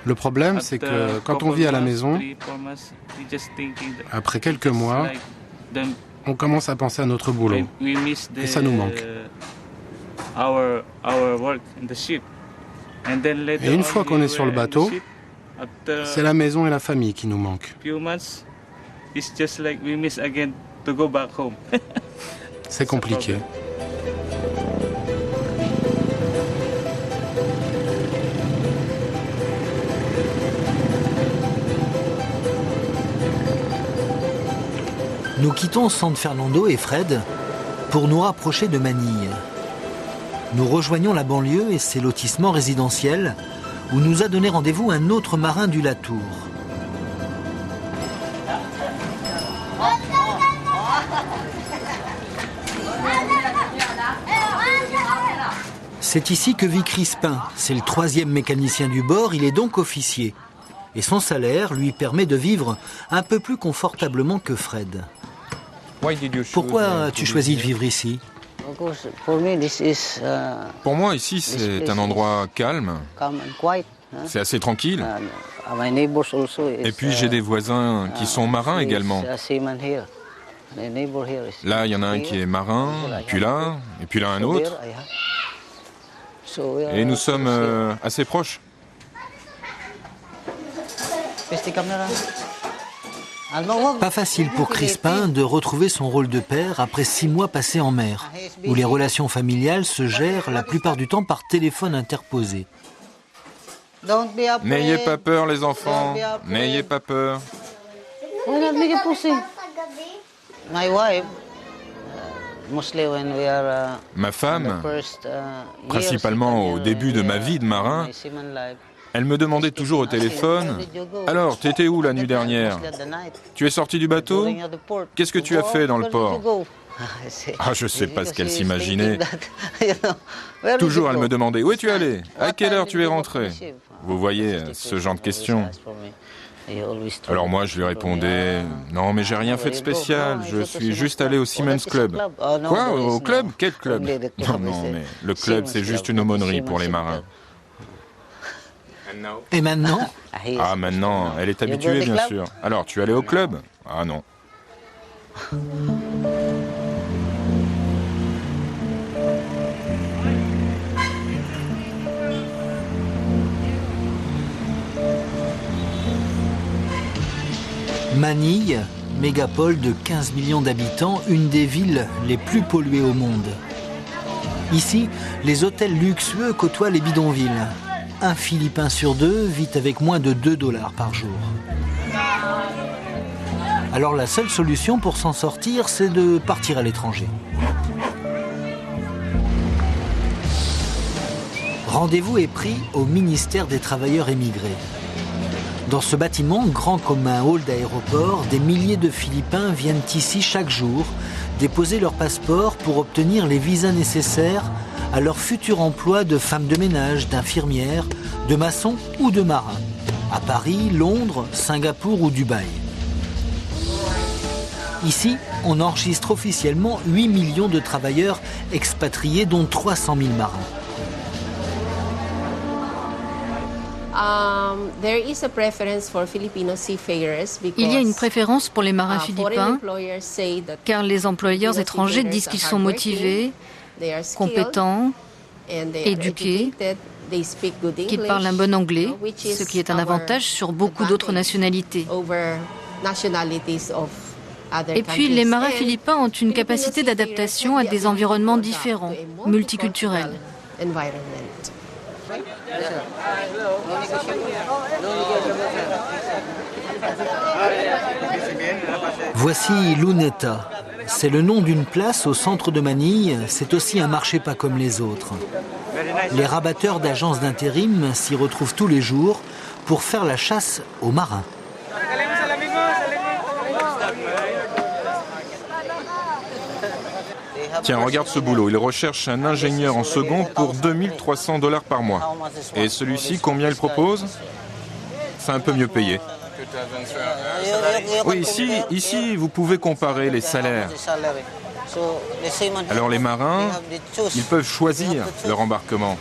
Le problème, c'est que quand on vit à la maison, après quelques mois, on commence à penser à notre boulot. Et ça nous manque. Et une fois qu'on est sur le bateau, c'est la maison et la famille qui nous manquent. C'est compliqué. Nous quittons San Fernando et Fred pour nous rapprocher de Manille. Nous rejoignons la banlieue et ses lotissements résidentiels où nous a donné rendez-vous un autre marin du Latour. C'est ici que vit Crispin. C'est le 3e mécanicien du bord, il est donc officier. Et son salaire lui permet de vivre un peu plus confortablement que Fred. Pourquoi as-tu choisi de vivre ici? Pour moi, ici, c'est un endroit calme. C'est assez tranquille. Et puis, j'ai des voisins qui sont marins également. Là, il y en a un qui est marin, et puis là un autre. Et nous sommes assez proches. Pas facile pour Crispin de retrouver son rôle de père après 6 mois passés en mer, où les relations familiales se gèrent la plupart du temps par téléphone interposé. N'ayez pas peur les enfants, n'ayez pas peur. Ma femme, principalement au début de ma vie de marin, elle me demandait toujours au téléphone « Alors, t'étais où la nuit dernière? Tu es sorti du bateau? Qu'est-ce que tu as fait dans le port ?» Ah, je ne sais pas ce qu'elle s'imaginait. Toujours, elle me demandait « Où es-tu allé? À quelle heure tu es rentré ?» Vous voyez, ce genre de questions. Alors moi, je lui répondais « Non, mais j'ai rien fait de spécial, je suis juste allé au Seamen's Club. » Quoi? Au club? Quel club? Non, mais le club, c'est juste une aumônerie pour les marins. Et maintenant? Ah, maintenant, elle est habituée, bien sûr. Alors, tu es allé au club? Ah non. Manille, mégapole de 15 millions d'habitants, une des villes les plus polluées au monde. Ici, les hôtels luxueux côtoient les bidonvilles. Un Philippin sur 2 vit avec moins de $2 par jour. Alors la seule solution pour s'en sortir, c'est de partir à l'étranger. Rendez-vous est pris au ministère des Travailleurs émigrés. Dans ce bâtiment, grand comme un hall d'aéroport, des milliers de Philippins viennent ici chaque jour déposer leur passeport pour obtenir les visas nécessaires à leur futur emploi de femme de ménage, d'infirmière, de maçon ou de marin, à Paris, Londres, Singapour ou Dubaï. Ici, on enregistre officiellement 8 millions de travailleurs expatriés, dont 300 000 marins. Il y a une préférence pour les marins philippins, car les employeurs étrangers disent qu'ils sont motivés, compétents, éduqués, qu'ils parlent un bon anglais, ce qui est un avantage sur beaucoup d'autres nationalités. Et puis, les marins philippins ont une capacité d'adaptation à des environnements différents, multiculturels. Voici Luneta. C'est le nom d'une place au centre de Manille. C'est aussi un marché pas comme les autres. Les rabatteurs d'agences d'intérim s'y retrouvent tous les jours pour faire la chasse aux marins. Tiens, regarde ce boulot. Il recherche un ingénieur en second pour $2300 par mois. Et celui-ci, combien il propose? C'est un peu mieux payé. Oui, ici, vous pouvez comparer les salaires. Alors les marins, ils peuvent choisir leur embarquement.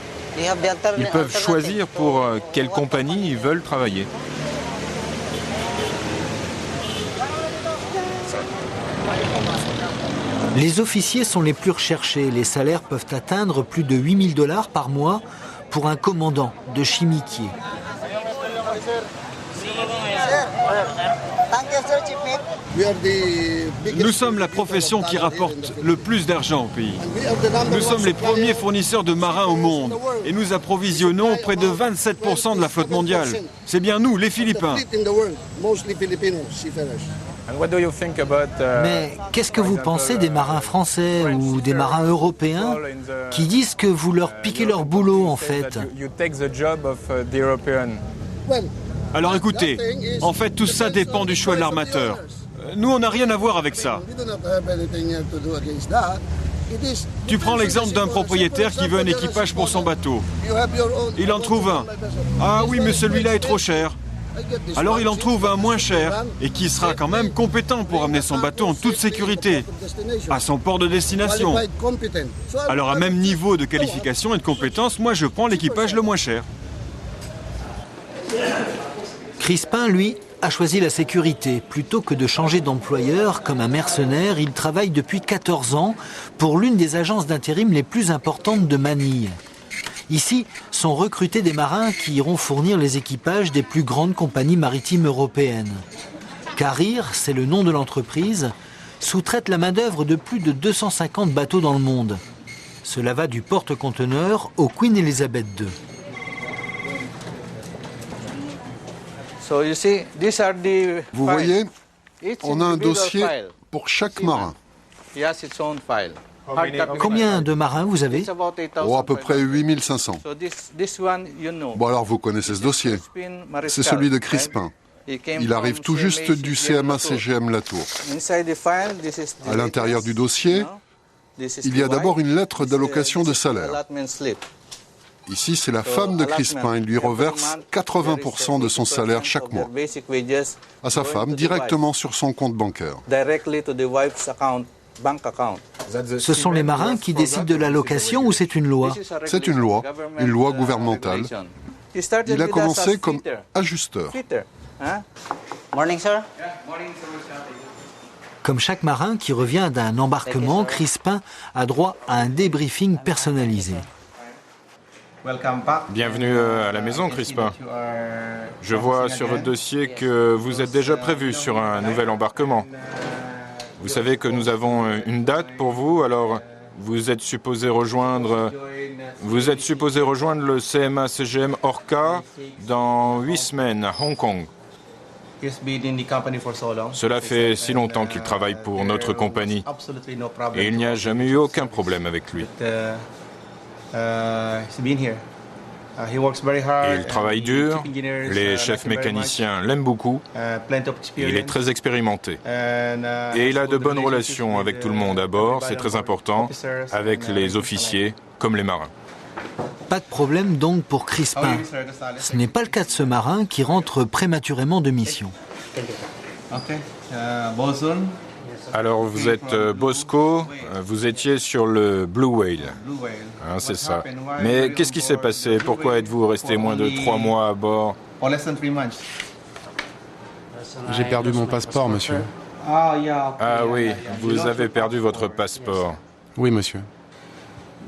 Ils peuvent choisir pour quelle compagnie ils veulent travailler. Les officiers sont les plus recherchés. Les salaires peuvent atteindre plus de $8000 par mois pour un commandant de chimiquier. Nous sommes la profession qui rapporte le plus d'argent au pays. Nous sommes les premiers fournisseurs de marins au monde et nous approvisionnons près de 27% de la flotte mondiale. C'est bien nous, les Philippins. Mais qu'est-ce que vous pensez des marins français ou des marins européens qui disent que vous leur piquez leur boulot en fait? Alors écoutez, en fait tout ça dépend du choix de l'armateur. Nous on n'a rien à voir avec ça. Tu prends l'exemple d'un propriétaire qui veut un équipage pour son bateau. Il en trouve un. Ah oui, mais celui-là est trop cher. Alors il en trouve un moins cher et qui sera quand même compétent pour amener son bateau en toute sécurité à son port de destination. Alors à même niveau de qualification et de compétence, moi je prends l'équipage le moins cher. Crispin, lui, a choisi la sécurité. Plutôt que de changer d'employeur comme un mercenaire, il travaille depuis 14 ans pour l'une des agences d'intérim les plus importantes de Manille. Ici sont recrutés des marins qui iront fournir les équipages des plus grandes compagnies maritimes européennes. Carrir, c'est le nom de l'entreprise, sous-traite la main-d'œuvre de plus de 250 bateaux dans le monde. Cela va du porte-conteneurs au Queen Elizabeth II. Vous voyez, on a un dossier pour chaque marin. Combien de marins vous avez? Oh, à peu près 8500. Bon, alors vous connaissez ce dossier. C'est celui de Crispin. Il arrive tout juste du CMA-CGM Latour. À l'intérieur du dossier, il y a d'abord une lettre d'allocation de salaire. Ici, c'est la femme de Crispin. Il lui reverse 80% de son salaire chaque mois à sa femme, directement sur son compte bancaire. Ce sont les marins qui décident de l'allocation ou c'est une loi? C'est une loi gouvernementale. Il a commencé comme ajusteur. Comme chaque marin qui revient d'un embarquement, Crispin a droit à un débriefing personnalisé. Bienvenue à la maison, Crispin. Je vois sur votre dossier que vous êtes déjà prévu sur un nouvel embarquement. Vous savez que nous avons une date pour vous, alors vous êtes supposé rejoindre le CMA-CGM Orca dans 8 semaines à Hong Kong. Cela fait si longtemps qu'il travaille pour notre compagnie et il n'y a jamais eu aucun problème avec lui. Il travaille dur, les chefs mécaniciens l'aiment beaucoup, il est très expérimenté. Et il a de bonnes relations avec tout le monde à bord, c'est très important, avec les officiers comme les marins. Pas de problème donc pour Crispin. Ce n'est pas le cas de ce marin qui rentre prématurément de mission. Alors vous êtes Bosco, vous étiez sur le Blue Whale, hein, c'est ça. Mais qu'est-ce qui s'est passé? Pourquoi êtes-vous resté moins de 3 mois à bord? J'ai perdu mon passeport, monsieur. Ah oui, vous avez perdu votre passeport. Oui, monsieur.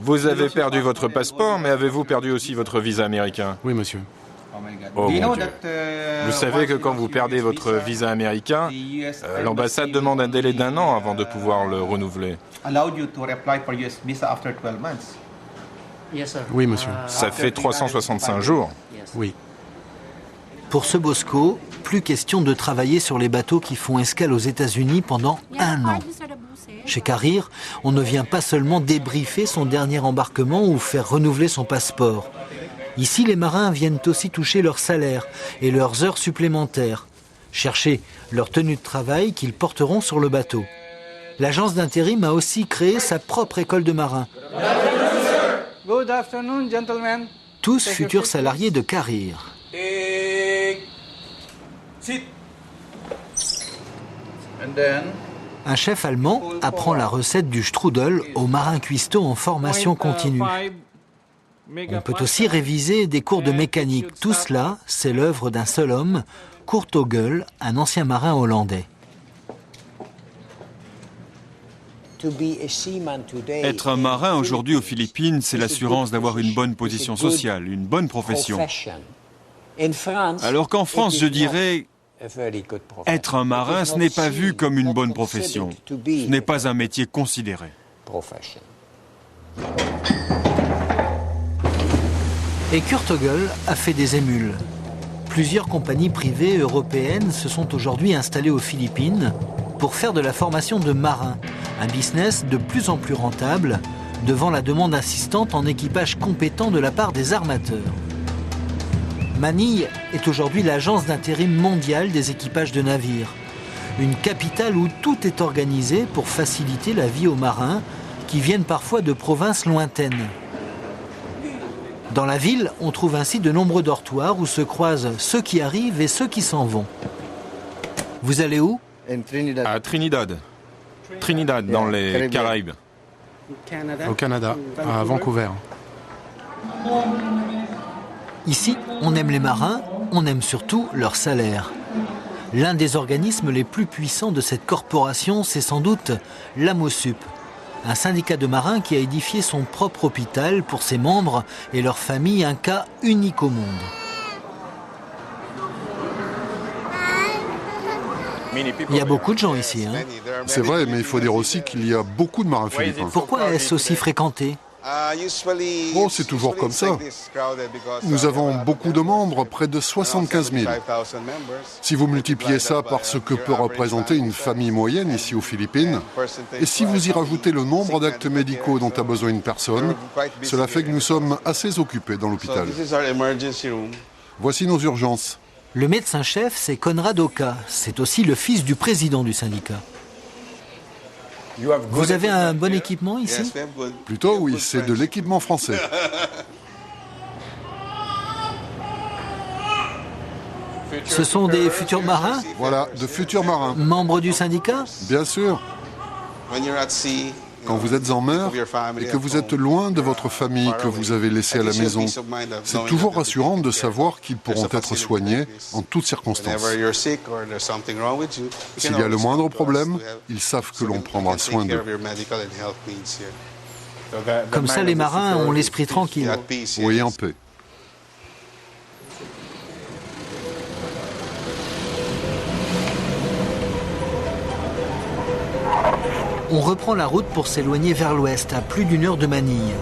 Vous avez perdu votre passeport, mais avez-vous perdu aussi votre visa américain? Oui, monsieur. Oh mon Dieu. Vous savez que quand vous perdez votre visa américain, l'ambassade demande un délai d'1 an avant de pouvoir le renouveler. Oui, monsieur. Ça fait 365 jours. Oui. Pour ce Bosco, plus question de travailler sur les bateaux qui font escale aux États-Unis pendant 1 an. Chez Carrir, on ne vient pas seulement débriefer son dernier embarquement ou faire renouveler son passeport. Ici, les marins viennent aussi toucher leur salaire et leurs heures supplémentaires, chercher leur tenue de travail qu'ils porteront sur le bateau. L'agence d'intérim a aussi créé sa propre école de marins. Tous futurs salariés de Carrir. Un chef allemand apprend la recette du strudel aux marins cuistots en formation continue. On peut aussi réviser des cours de mécanique. Tout cela, c'est l'œuvre d'un seul homme, Kurt Ogel, un ancien marin hollandais. Être un marin aujourd'hui aux Philippines, c'est l'assurance d'avoir une bonne position sociale, une bonne profession. Alors qu'en France, je dirais, être un marin, ce n'est pas vu comme une bonne profession. Ce n'est pas un métier considéré. Et Kurt Ogel a fait des émules. Plusieurs compagnies privées européennes se sont aujourd'hui installées aux Philippines pour faire de la formation de marins, un business de plus en plus rentable, devant la demande insistante en équipage compétent de la part des armateurs. Manille est aujourd'hui l'agence d'intérim mondiale des équipages de navires. Une capitale où tout est organisé pour faciliter la vie aux marins qui viennent parfois de provinces lointaines. Dans la ville, on trouve ainsi de nombreux dortoirs où se croisent ceux qui arrivent et ceux qui s'en vont. Vous allez où ? À Trinidad. Trinidad, dans les Caraïbes. Au Canada, à Vancouver. Ici, on aime les marins, on aime surtout leur salaire. L'un des organismes les plus puissants de cette corporation, c'est sans doute l'AMOSUP, un syndicat de marins qui a édifié son propre hôpital pour ses membres et leurs familles, un cas unique au monde. Il y a beaucoup de gens ici. Hein. C'est vrai, mais il faut dire aussi qu'il y a beaucoup de marins philippins. Pourquoi est-ce aussi fréquenté ? Oh, c'est toujours comme ça. Nous avons beaucoup de membres, près de 75 000. Si vous multipliez ça par ce que peut représenter une famille moyenne ici aux Philippines, et si vous y rajoutez le nombre d'actes médicaux dont a besoin une personne, cela fait que nous sommes assez occupés dans l'hôpital. Voici nos urgences. Le médecin-chef, c'est Conrad Oka. C'est aussi le fils du président du syndicat. Vous avez un bon équipement ici ? Plutôt oui, c'est de l'équipement français. Ce sont des futurs marins ? Voilà, de futurs marins. Membres du syndicat ? Bien sûr. Quand vous êtes en mer et que vous êtes loin de votre famille que vous avez laissée à la maison, c'est toujours rassurant de savoir qu'ils pourront être soignés en toutes circonstances. S'il y a le moindre problème, ils savent que l'on prendra soin d'eux. Comme ça, les marins ont l'esprit tranquille. Oui, en paix. On reprend la route pour s'éloigner vers l'ouest, à plus d'1 heure de Manille.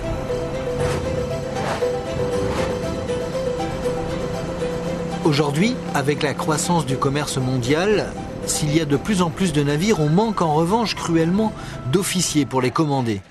Aujourd'hui, avec la croissance du commerce mondial, s'il y a de plus en plus de navires, on manque en revanche cruellement d'officiers pour les commander.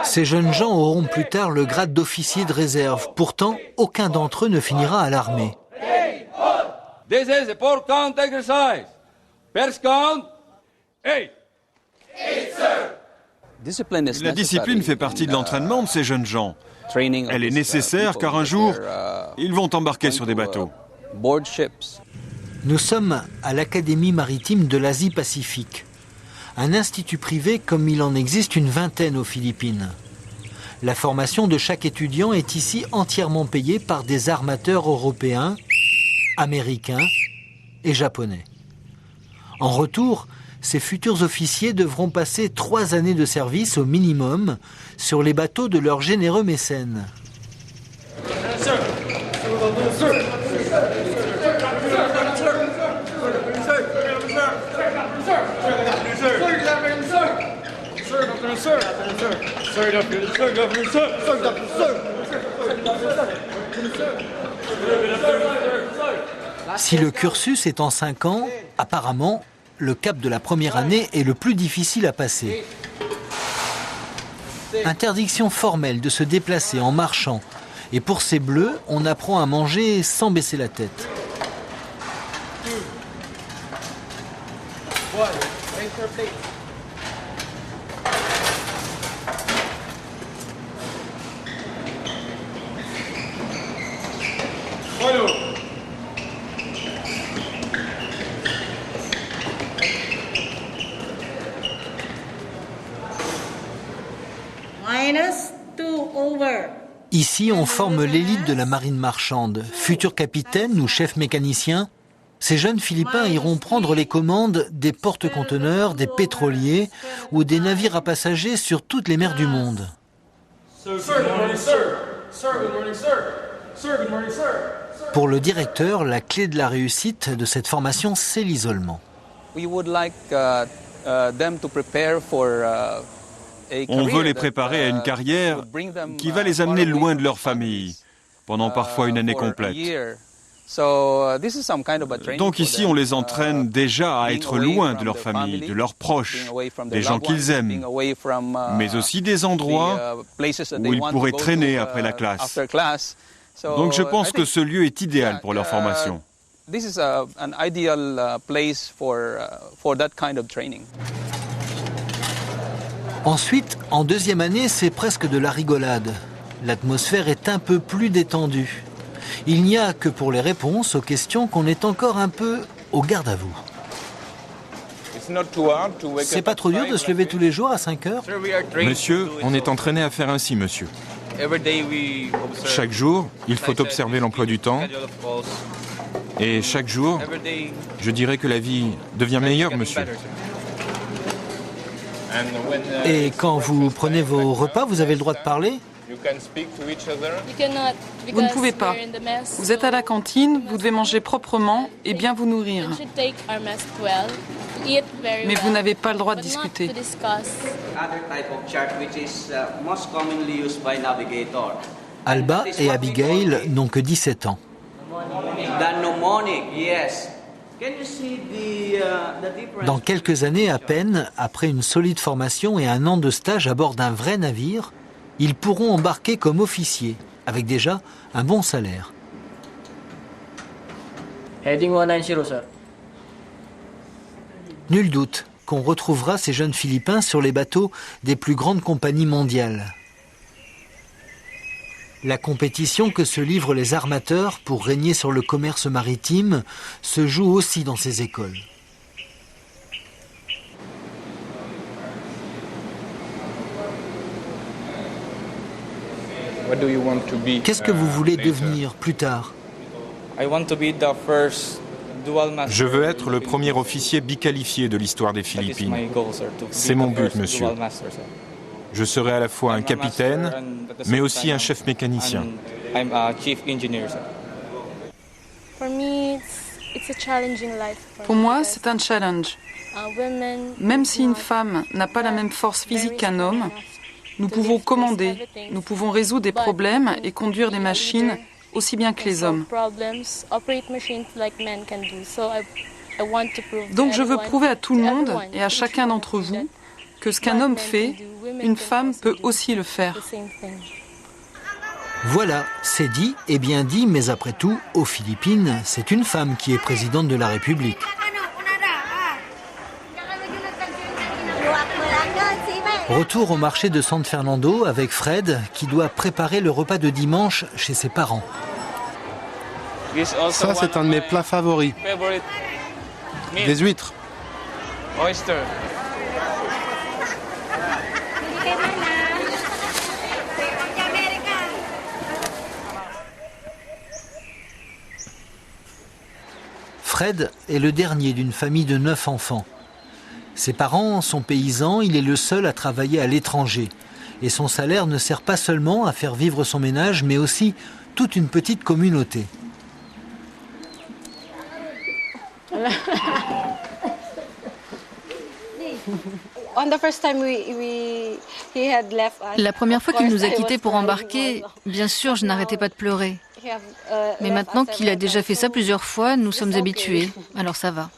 Ces jeunes gens auront plus tard le grade d'officier de réserve. Pourtant, aucun d'entre eux ne finira à l'armée. This is a 4-count exercise. First count, 8. La discipline fait partie de l'entraînement de ces jeunes gens. Elle est nécessaire car un jour, ils vont embarquer sur des bateaux. Nous sommes à l'Académie maritime de l'Asie-Pacifique. Un institut privé comme il en existe une vingtaine aux Philippines. La formation de chaque étudiant est ici entièrement payée par des armateurs européens, américains et japonais. En retour, ces futurs officiers devront passer 3 années de service au minimum sur les bateaux de leurs généreux mécènes. Si le cursus est en 5 ans, apparemment, le cap de la première année est le plus difficile à passer. Interdiction formelle de se déplacer en marchant. Et pour ces bleus, on apprend à manger sans baisser la tête. Ici, on forme l'élite de la marine marchande, futur capitaine ou chef mécanicien, Ces jeunes Philippins iront prendre les commandes des porte-conteneurs, des pétroliers ou des navires à passagers sur toutes les mers du monde. Pour le directeur, la clé de la réussite de cette formation, c'est l'isolement. On veut les préparer à une carrière qui va les amener loin de leur famille, pendant parfois une année complète. Donc ici, on les entraîne déjà à être loin de leur famille, de leurs proches, des gens qu'ils aiment, mais aussi des endroits où ils pourraient traîner après la classe. Donc je pense que ce lieu est idéal pour leur formation. Ensuite, en deuxième année, c'est presque de la rigolade. L'atmosphère est un peu plus détendue. Il n'y a que pour les réponses aux questions qu'on est encore un peu au garde à vous. C'est pas trop dur de se lever tous les jours à 5 heures? Monsieur, on est entraîné à faire ainsi, monsieur. Chaque jour, il faut observer l'emploi du temps. Et chaque jour, je dirais que la vie devient meilleure, monsieur. Et quand vous prenez vos repas, vous avez le droit de parler? Vous ne pouvez pas. Vous êtes à la cantine, vous devez manger proprement et bien vous nourrir. Mais vous n'avez pas le droit de discuter. Alba et Abigail n'ont que 17 ans. Dans quelques années à peine, après une solide formation et un an de stage à bord d'un vrai navire, ils pourront embarquer comme officiers, avec déjà un bon salaire. Nul doute qu'on retrouvera ces jeunes Philippins sur les bateaux des plus grandes compagnies mondiales. La compétition que se livrent les armateurs pour régner sur le commerce maritime se joue aussi dans ces écoles. Qu'est-ce que vous voulez devenir plus tard? Je veux être le premier officier biqualifié de l'histoire des Philippines. C'est mon but, monsieur. Je serai à la fois un capitaine, mais aussi un chef mécanicien. Pour moi, c'est un challenge. Même si une femme n'a pas la même force physique qu'un homme, nous pouvons commander, nous pouvons résoudre des problèmes et conduire des machines aussi bien que les hommes. Donc je veux prouver à tout le monde et à chacun d'entre vous que ce qu'un homme fait, une femme peut aussi le faire. Voilà, c'est dit et bien dit, mais après tout, aux Philippines, c'est une femme qui est présidente de la République. Retour au marché de San Fernando avec Fred, qui doit préparer le repas de dimanche chez ses parents. Ça, c'est un de mes plats favoris. Des huîtres. Fred est le dernier d'une famille de 9 enfants. Ses parents sont paysans, il est le seul à travailler à l'étranger. Et son salaire ne sert pas seulement à faire vivre son ménage, mais aussi toute une petite communauté. La première fois qu'il nous a quittés pour embarquer, bien sûr, je n'arrêtais pas de pleurer. Mais maintenant qu'il a déjà fait ça plusieurs fois, nous sommes habitués, alors ça va.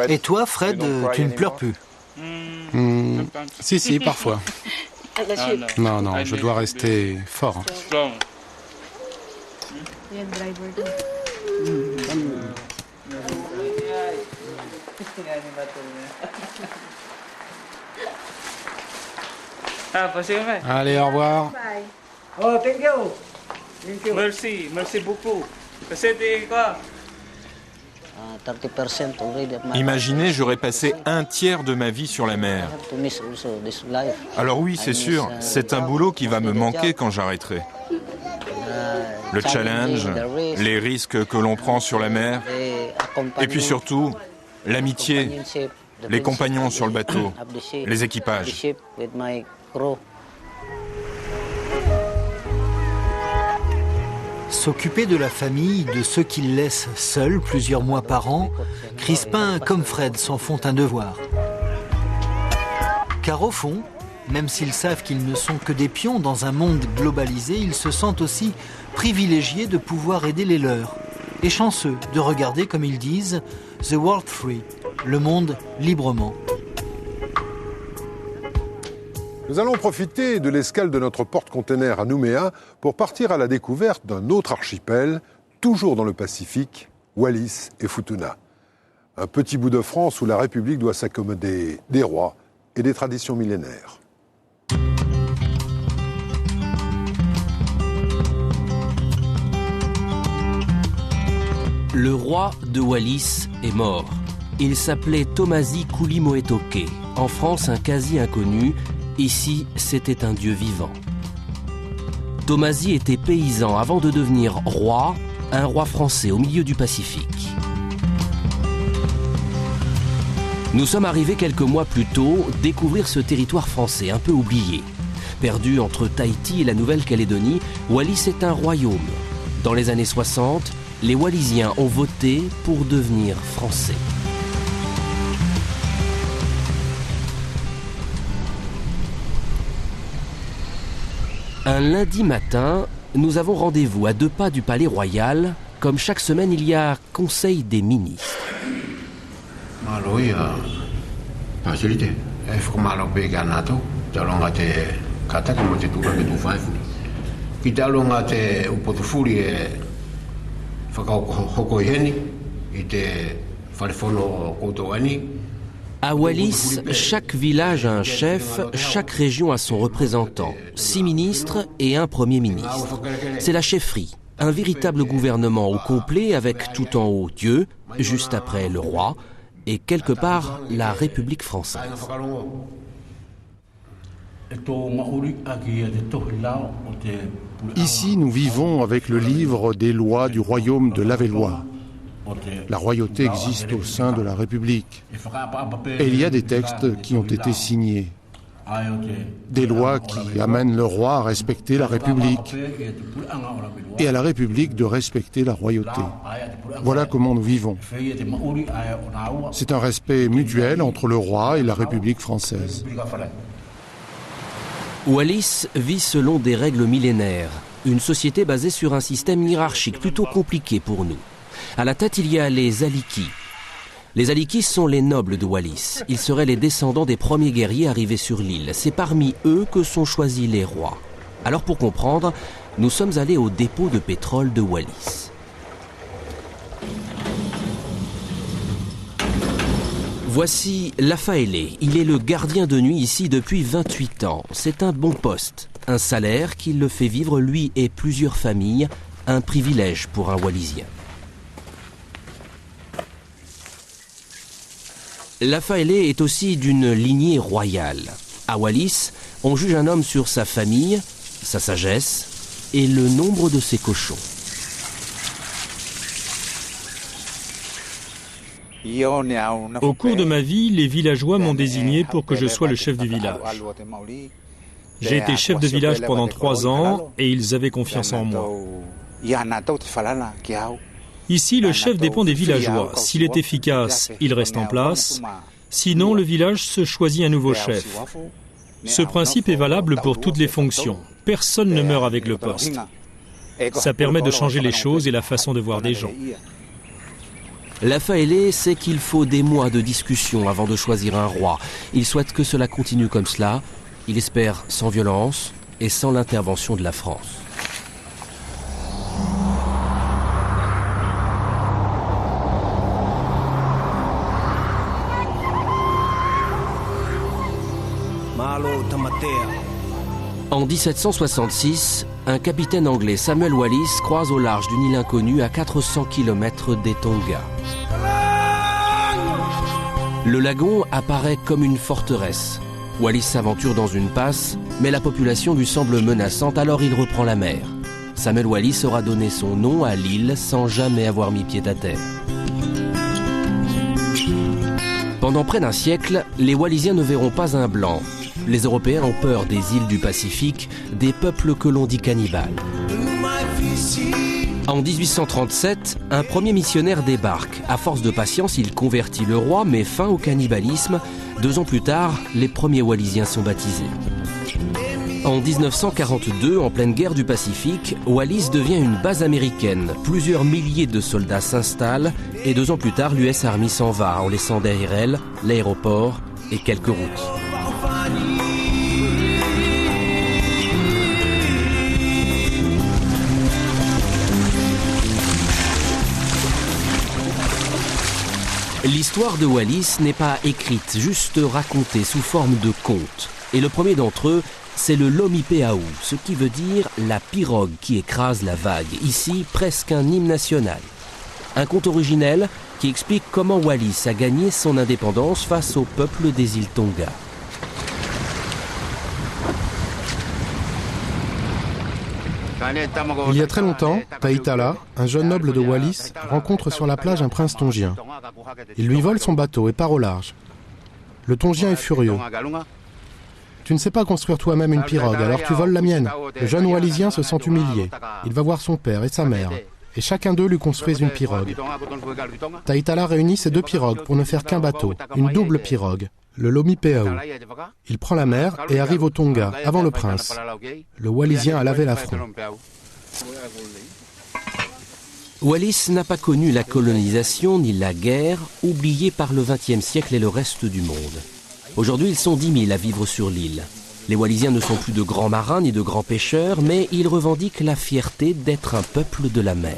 Et toi, Fred, tu ne pleures plus? Si, parfois. Non, je dois rester fort. Allez, au revoir. Oh, thank you. Merci beaucoup. C'était quoi? Imaginez, j'aurais passé un tiers de ma vie sur la mer. Alors oui, c'est sûr, c'est un boulot qui va me manquer quand j'arrêterai. Le challenge, les risques que l'on prend sur la mer, et puis surtout, l'amitié, les compagnons sur le bateau, les équipages. S'occuper de la famille, de ceux qu'il laisse seuls plusieurs mois par an, Crispin comme Fred s'en font un devoir. Car au fond, même s'ils savent qu'ils ne sont que des pions dans un monde globalisé, ils se sentent aussi privilégiés de pouvoir aider les leurs. Et chanceux de regarder, comme ils disent, « The world free », le monde librement. Nous allons profiter de l'escale de notre porte-container à Nouméa pour partir à la découverte d'un autre archipel, toujours dans le Pacifique, Wallis et Futuna. Un petit bout de France où la République doit s'accommoder des rois et des traditions millénaires. Le roi de Wallis est mort. Il s'appelait Tomasi Kulimoetoke. En France, un quasi inconnu. Ici, c'était un dieu vivant. Tomasi était paysan avant de devenir roi, un roi français au milieu du Pacifique. Nous sommes arrivés quelques mois plus tôt découvrir ce territoire français un peu oublié. Perdu entre Tahiti et la Nouvelle-Calédonie, Wallis est un royaume. Dans les années 60, les Wallisiens ont voté pour devenir français. Un lundi matin, nous avons rendez-vous à 2 pas du palais royal. Comme chaque semaine, il y a conseil des ministres. À Wallis, chaque village a un chef, chaque région a son représentant, 6 ministres et un premier ministre. C'est la chefferie, un véritable gouvernement au complet avec tout en haut Dieu, juste après le roi, et quelque part la République française. Ici, nous vivons avec le livre des lois du royaume de l'Avesnois. La royauté existe au sein de la République. Et il y a des textes qui ont été signés. Des lois qui amènent le roi à respecter la République et à la République de respecter la royauté. Voilà comment nous vivons. C'est un respect mutuel entre le roi et la République française. Wallis vit selon des règles millénaires, une société basée sur un système hiérarchique plutôt compliqué pour nous. À la tête, il y a les Alikis. Les Alikis sont les nobles de Wallis. Ils seraient les descendants des premiers guerriers arrivés sur l'île. C'est parmi eux que sont choisis les rois. Alors pour comprendre, nous sommes allés au dépôt de pétrole de Wallis. Voici Lafaele. Il est le gardien de nuit ici depuis 28 ans. C'est un bon poste, un salaire qui le fait vivre lui et plusieurs familles, un privilège pour un Wallisien. Lafaele est aussi d'une lignée royale. À Wallis, on juge un homme sur sa famille, sa sagesse et le nombre de ses cochons. Au cours de ma vie, les villageois m'ont désigné pour que je sois le chef du village. J'ai été chef de village pendant 3 ans et ils avaient confiance en moi. Ici, le chef dépend des villageois. S'il est efficace, il reste en place. Sinon, le village se choisit un nouveau chef. Ce principe est valable pour toutes les fonctions. Personne ne meurt avec le poste. Ça permet de changer les choses et la façon de voir des gens. Lafaele sait qu'il faut des mois de discussion avant de choisir un roi. Il souhaite que cela continue comme cela. Il espère sans violence et sans l'intervention de la France. En 1766, un capitaine anglais, Samuel Wallis, croise au large d'une île inconnue à 400 km des Tonga. Le lagon apparaît comme une forteresse. Wallis s'aventure dans une passe, mais la population lui semble menaçante, alors il reprend la mer. Samuel Wallis aura donné son nom à l'île sans jamais avoir mis pied à terre. Pendant près d'un siècle, les Wallisiens ne verront pas un blanc. Les Européens ont peur des îles du Pacifique, des peuples que l'on dit cannibales. En 1837, un premier missionnaire débarque. À force de patience, il convertit le roi, met fin au cannibalisme. 2 ans plus tard, les premiers Wallisiens sont baptisés. En 1942, en pleine guerre du Pacifique, Wallis devient une base américaine. Plusieurs milliers de soldats s'installent et 2 ans plus tard, l'US Army s'en va en laissant derrière elle l'aéroport et quelques routes. L'histoire de Wallis n'est pas écrite, juste racontée sous forme de conte. Et le premier d'entre eux, c'est le Lomipeau, ce qui veut dire la pirogue qui écrase la vague. Ici, presque un hymne national. Un conte originel qui explique comment Wallis a gagné son indépendance face au peuple des îles Tonga. Il y a très longtemps, Taitala, un jeune noble de Wallis, rencontre sur la plage un prince tongien. Il lui vole son bateau et part au large. Le tongien est furieux. Tu ne sais pas construire toi-même une pirogue, alors tu voles la mienne. Le jeune Wallisien se sent humilié. Il va voir son père et sa mère, et chacun d'eux lui construisent une pirogue. Taitala réunit ces 2 pirogues pour ne faire qu'un bateau, une double pirogue, le Lomipeau. Il prend la mer et arrive au Tonga, avant le prince. Le Wallisien a lavé l'affront. Wallis n'a pas connu la colonisation ni la guerre, oubliée par le XXe siècle et le reste du monde. Aujourd'hui, ils sont 10 000 à vivre sur l'île. Les Wallisiens ne sont plus de grands marins ni de grands pêcheurs, mais ils revendiquent la fierté d'être un peuple de la mer.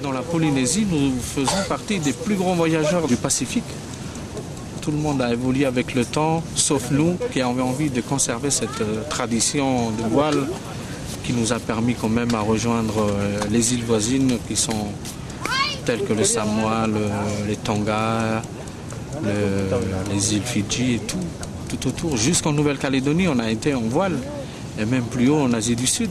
Dans la Polynésie, nous faisons partie des plus grands voyageurs du Pacifique. Tout le monde a évolué avec le temps, sauf nous qui avons envie de conserver cette tradition de voile qui nous a permis quand même à rejoindre les îles voisines qui sont telles que le Samoa, les Tonga, les îles Fidji et tout autour. Jusqu'en Nouvelle-Calédonie, on a été en voile, et même plus haut en Asie du Sud.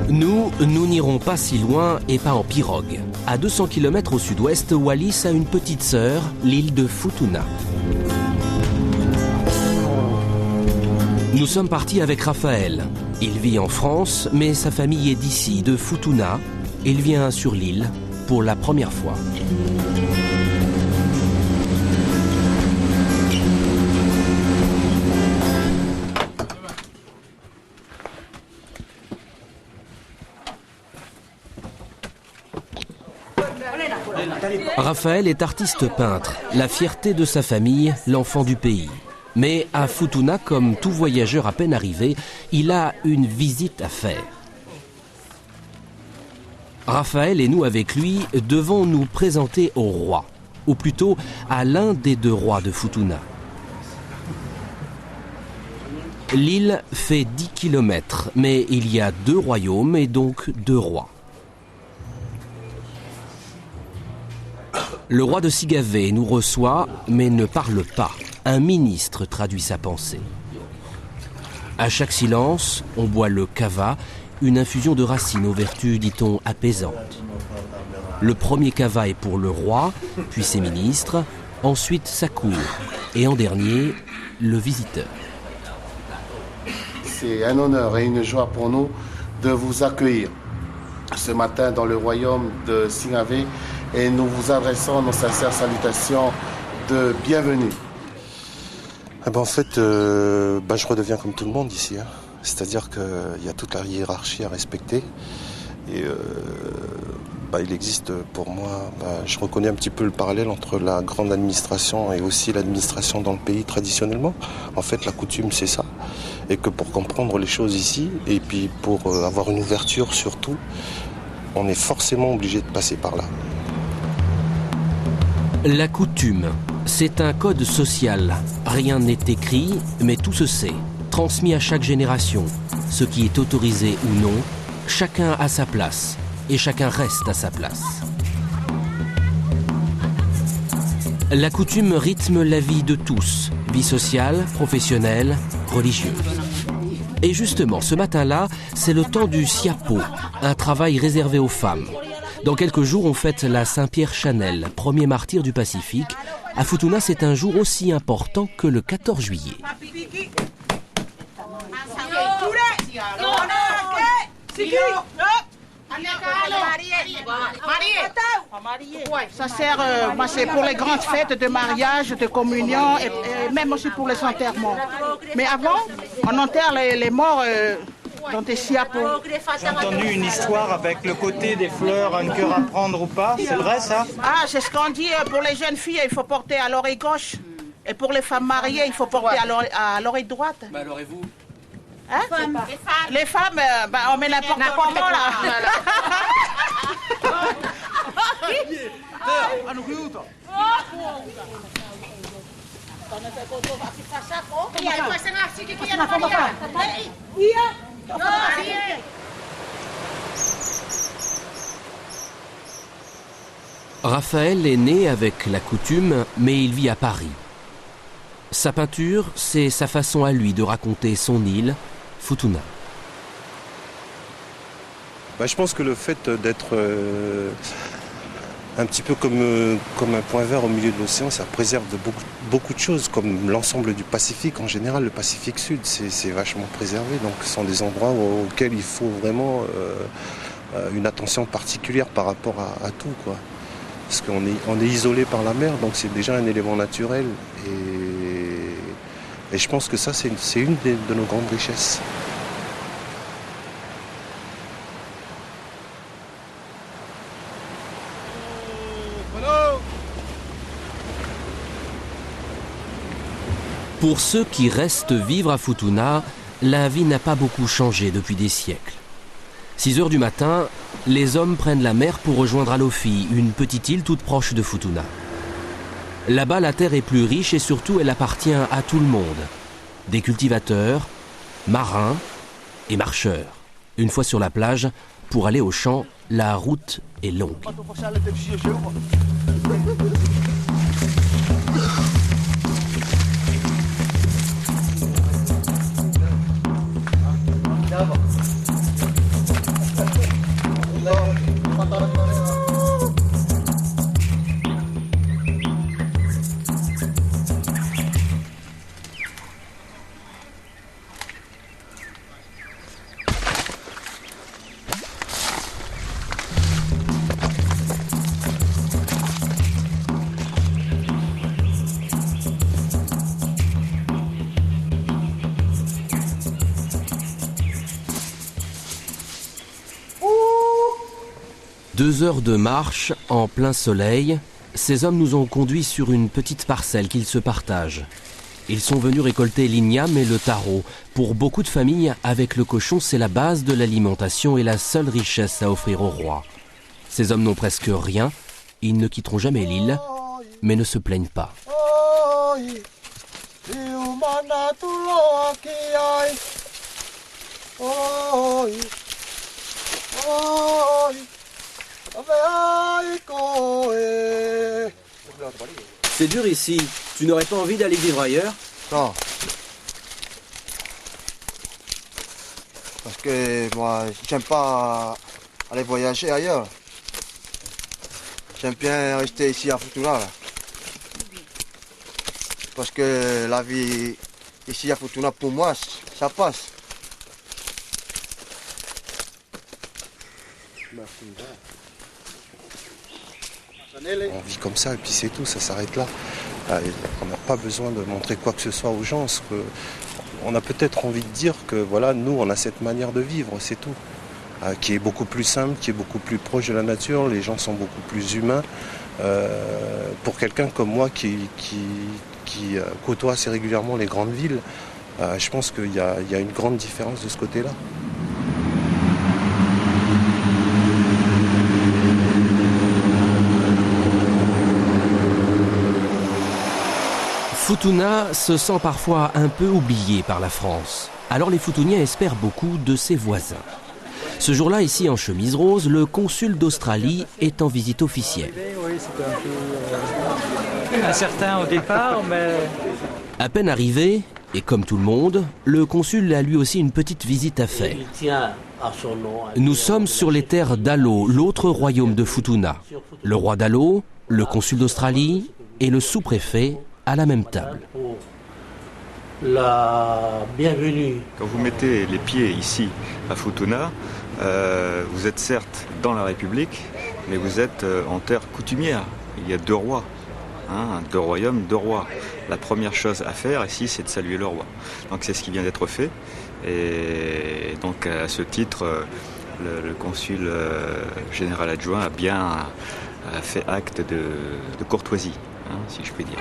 Nous n'irons pas si loin et pas en pirogue. À 200 km au sud-ouest, Wallis a une petite sœur, l'île de Futuna. Nous sommes partis avec Raphaël. Il vit en France, mais sa famille est d'ici, de Futuna. Il vient sur l'île pour la première fois. Raphaël est artiste peintre, la fierté de sa famille, l'enfant du pays. Mais à Futuna, comme tout voyageur à peine arrivé, il a une visite à faire. Raphaël et nous avec lui devons nous présenter au roi, ou plutôt à l'un des 2 rois de Futuna. L'île fait 10 km, mais il y a 2 royaumes et donc 2 rois. Le roi de Sigavé nous reçoit, mais ne parle pas. Un ministre traduit sa pensée. À chaque silence, on boit le kava, une infusion de racines aux vertus, dit-on, apaisantes. Le premier kava est pour le roi, puis ses ministres, ensuite sa cour, et en dernier, le visiteur. C'est un honneur et une joie pour nous de vous accueillir ce matin dans le royaume de Sigavé et nous vous adressons nos sincères salutations de bienvenue. En fait, je redeviens comme tout le monde ici. C'est-à-dire qu'il y a toute la hiérarchie à respecter. Et il existe pour moi, je reconnais un petit peu le parallèle entre la grande administration et aussi l'administration dans le pays traditionnellement. En fait, la coutume, c'est ça. Et que pour comprendre les choses ici, et puis pour avoir une ouverture surtout, on est forcément obligé de passer par là. La coutume, c'est un code social. Rien n'est écrit, mais tout se sait. Transmis à chaque génération. Ce qui est autorisé ou non, chacun a sa place. Et chacun reste à sa place. La coutume rythme la vie de tous, vie sociale, professionnelle, religieuse. Et justement, ce matin-là, c'est le temps du siapo, un travail réservé aux femmes. Dans quelques jours, on fête la Saint-Pierre Chanel, premier martyr du Pacifique. À Futuna, c'est un jour aussi important que le 14 juillet. Ça sert, c'est pour les grandes fêtes de mariage, de communion et même aussi pour les enterrements. Mais avant, on enterre les morts dans des siapos. J'ai entendu une histoire avec le côté des fleurs, un cœur à prendre ou pas. C'est vrai ça? Ah, c'est ce qu'on dit. Pour les jeunes filles, il faut porter à l'oreille gauche. Et pour les femmes mariées, il faut porter à l'oreille droite. Bah alors et vous? Hein? Les femmes, on met n'importe comment là. Raphaël est né avec la coutume, mais il vit à Paris. Sa peinture, c'est sa façon à lui de raconter son île, Futuna. Je pense que le fait d'être un petit peu comme un point vert au milieu de l'océan, ça préserve de beaucoup de choses, comme l'ensemble du Pacifique en général. Le Pacifique Sud, c'est vachement préservé, donc ce sont des endroits auxquels il faut vraiment une attention particulière par rapport à tout, quoi. Parce qu'on est isolé par la mer, donc c'est déjà un élément naturel. Et je pense que ça, c'est une de nos grandes richesses. Pour ceux qui restent vivre à Futuna, la vie n'a pas beaucoup changé depuis des siècles. 6 heures du matin, les hommes prennent la mer pour rejoindre Alofi, une petite île toute proche de Futuna. Là-bas, la terre est plus riche et surtout, elle appartient à tout le monde. Des cultivateurs, marins et marcheurs. Une fois sur la plage, pour aller au champ, la route est longue. Deux heures de marche en plein soleil, ces hommes nous ont conduits sur une petite parcelle qu'ils se partagent. Ils sont venus récolter l'igname et le taro. Pour beaucoup de familles, avec le cochon, c'est la base de l'alimentation et la seule richesse à offrir au roi. Ces hommes n'ont presque rien, ils ne quitteront jamais l'île, mais ne se plaignent pas. C'est dur ici. Tu n'aurais pas envie d'aller vivre ailleurs? Non. Parce que moi, j'aime pas aller voyager ailleurs. J'aime bien rester ici à Futuna. Là. Parce que la vie ici à Futuna, pour moi, ça passe. On vit comme ça et puis c'est tout, ça s'arrête là. On n'a pas besoin de montrer quoi que ce soit aux gens. On a peut-être envie de dire que voilà, nous on a cette manière de vivre, c'est tout. Qui est beaucoup plus simple, qui est beaucoup plus proche de la nature, les gens sont beaucoup plus humains. Pour quelqu'un comme moi qui côtoie assez régulièrement les grandes villes, je pense qu'il y a une grande différence de ce côté-là. Futuna se sent parfois un peu oublié par la France. Alors les Futuniens espèrent beaucoup de ses voisins. Ce jour-là, ici en chemise rose, le consul d'Australie est en visite officielle. c'était un peu incertain au départ, mais... À peine arrivé, et comme tout le monde, le consul a lui aussi une petite visite à faire. Nous sommes sur les terres d'Alo, l'autre royaume de Futuna. Le roi d'Alo, le consul d'Australie et le sous-préfet à la même table. La bienvenue. Quand vous mettez les pieds ici à Futuna, vous êtes certes dans la République, mais vous êtes en terre coutumière. Il y a 2 rois, 2 royaumes, 2 rois. La première chose à faire ici, c'est de saluer le roi. Donc c'est ce qui vient d'être fait. Et donc à ce titre, le consul général adjoint a bien fait acte de courtoisie, si je puis dire.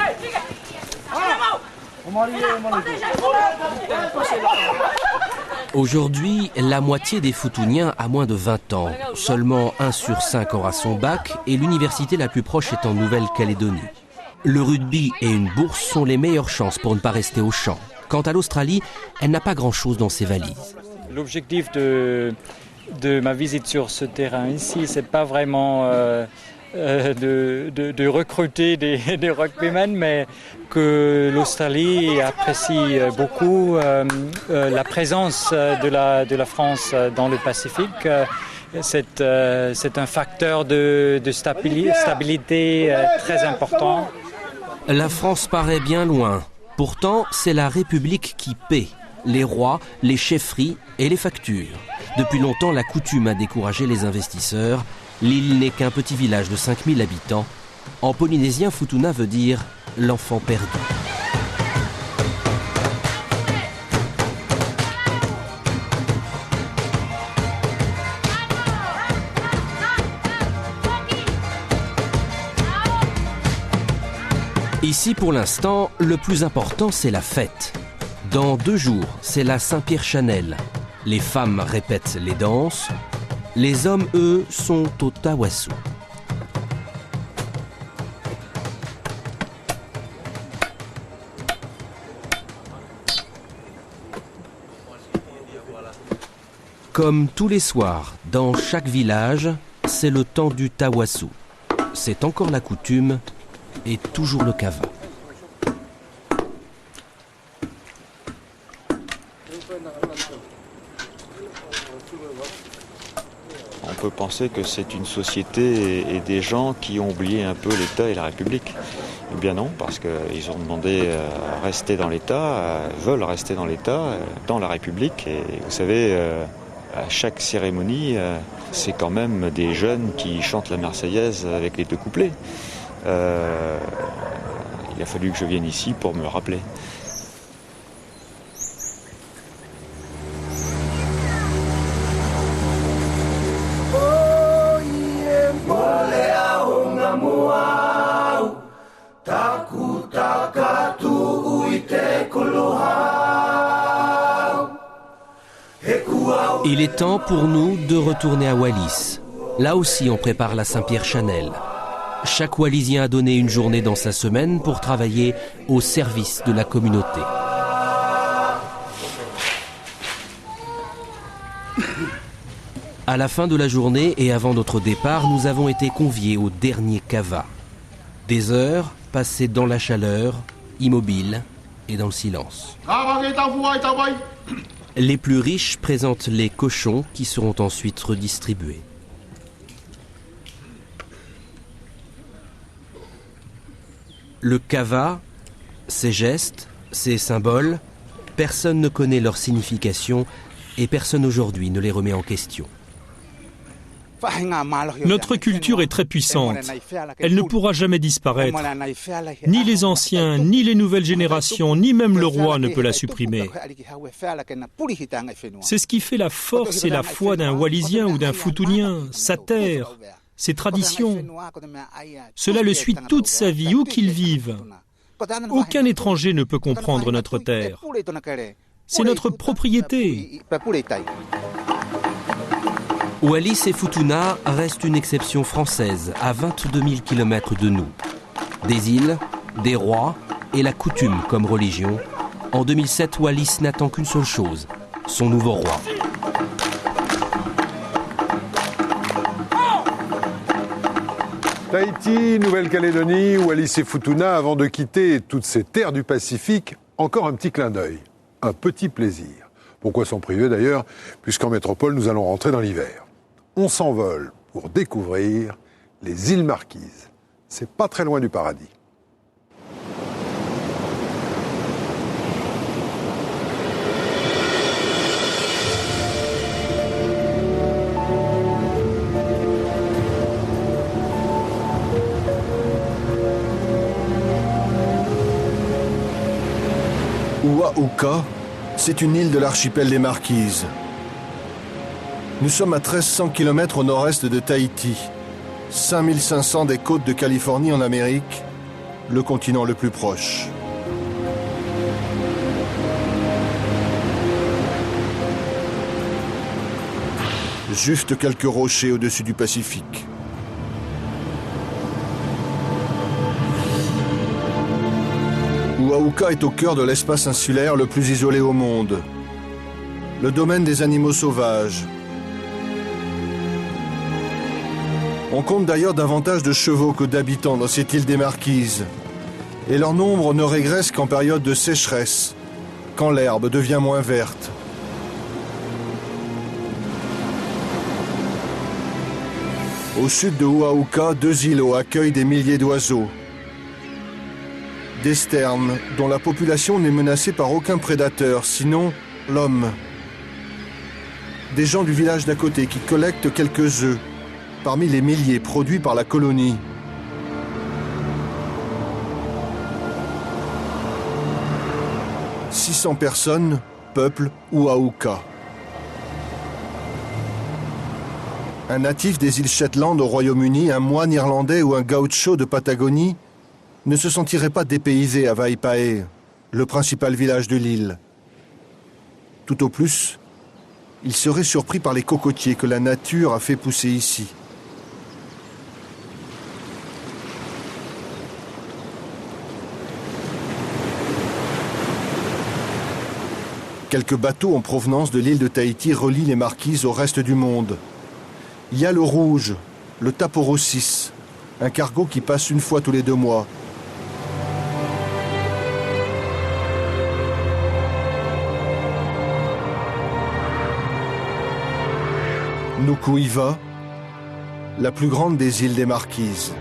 Aujourd'hui, la moitié des Futuniens a moins de 20 ans. Seulement 1 sur 5 aura son bac et l'université la plus proche est en Nouvelle-Calédonie. Le rugby et une bourse sont les meilleures chances pour ne pas rester au champ. Quant à l'Australie, elle n'a pas grand-chose dans ses valises. L'objectif de ma visite sur ce terrain ici, c'est pas vraiment de recruter des rugbymen, mais que l'Australie apprécie beaucoup la présence de la France dans le Pacifique. C'est un facteur de stabilité très important. La France paraît bien loin. Pourtant, c'est la République qui paie. Les rois, les chefferies et les factures. Depuis longtemps, la coutume a découragé les investisseurs. L'île n'est qu'un petit village de 5000 habitants. En polynésien, Futuna veut dire l'enfant perdu. Ici, pour l'instant, le plus important, c'est la fête. Dans 2 jours, c'est la Saint-Pierre-Chanel. Les femmes répètent les danses. Les hommes, eux, sont au tawasu. Comme tous les soirs, dans chaque village, c'est le temps du tawasu. C'est encore la coutume et toujours le kava. On peut penser que c'est une société et des gens qui ont oublié un peu l'État et la République. Eh bien non, parce qu'ils ont demandé à rester dans l'État, veulent rester dans l'État, dans la République. Et vous savez, à chaque cérémonie, c'est quand même des jeunes qui chantent la Marseillaise avec les 2 couplets. Il a fallu que je vienne ici pour me le rappeler. Il est temps pour nous de retourner à Wallis. Là aussi, on prépare la Saint-Pierre-Chanel. Chaque Wallisien a donné une journée dans sa semaine pour travailler au service de la communauté. À la fin de la journée et avant notre départ, nous avons été conviés au dernier kava. Des heures passées dans la chaleur, immobiles et dans le silence. Les plus riches présentent les cochons qui seront ensuite redistribués. Le kava, ses gestes, ses symboles, personne ne connaît leur signification et personne aujourd'hui ne les remet en question. Notre culture est très puissante. Elle ne pourra jamais disparaître. Ni les anciens, ni les nouvelles générations, ni même le roi ne peut la supprimer. C'est ce qui fait la force et la foi d'un Wallisien ou d'un Futunien, sa terre, ses traditions. Cela le suit toute sa vie, où qu'il vive. Aucun étranger ne peut comprendre notre terre. C'est notre propriété. Wallis et Futuna restent une exception française, à 22 000 km de nous. Des îles, des rois et la coutume comme religion. En 2007, Wallis n'attend qu'une seule chose, son nouveau roi. Tahiti, Nouvelle-Calédonie, Wallis et Futuna, avant de quitter toutes ces terres du Pacifique, encore un petit clin d'œil, un petit plaisir. Pourquoi s'en priver d'ailleurs, puisqu'en métropole, nous allons rentrer dans l'hiver. On s'envole pour découvrir les îles Marquises. C'est pas très loin du paradis. Ua-Huka, c'est une île de l'archipel des Marquises. Nous sommes à 1300 km au nord-est de Tahiti, 5500 des côtes de Californie en Amérique, le continent le plus proche. Juste quelques rochers au-dessus du Pacifique. Ua-Huka est au cœur de l'espace insulaire le plus isolé au monde. Le domaine des animaux sauvages. On compte d'ailleurs davantage de chevaux que d'habitants dans cette île des Marquises. Et leur nombre ne régresse qu'en période de sécheresse, quand l'herbe devient moins verte. Au sud de Ua-Huka, 2 îlots accueillent des milliers d'oiseaux. Des sternes dont la population n'est menacée par aucun prédateur, sinon l'homme. Des gens du village d'à côté qui collectent quelques œufs, parmi les milliers produits par la colonie. « 600 personnes peuplent Ua-Huka. Un natif des îles Shetland au Royaume-Uni, un moine irlandais ou un gaucho de Patagonie ne se sentirait pas dépaysé à Vaipae, le principal village de l'île. Tout au plus, il serait surpris par les cocotiers que la nature a fait pousser ici. Quelques bateaux en provenance de l'île de Tahiti relient les Marquises au reste du monde. Il y a le Rouge, le Taporossis, un cargo qui passe une fois tous les 2 mois. Nuku'iva, la plus grande des îles des Marquises.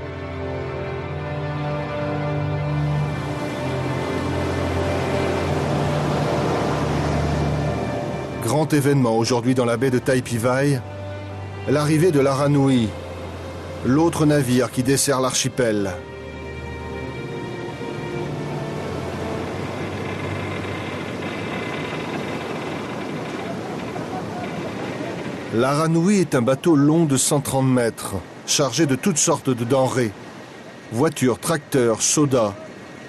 Grand événement aujourd'hui dans la baie de Taipei, l'arrivée de l'Aranui, l'autre navire qui dessert l'archipel. L'Aranui est un bateau long de 130 mètres, chargé de toutes sortes de denrées. Voitures, tracteurs, sodas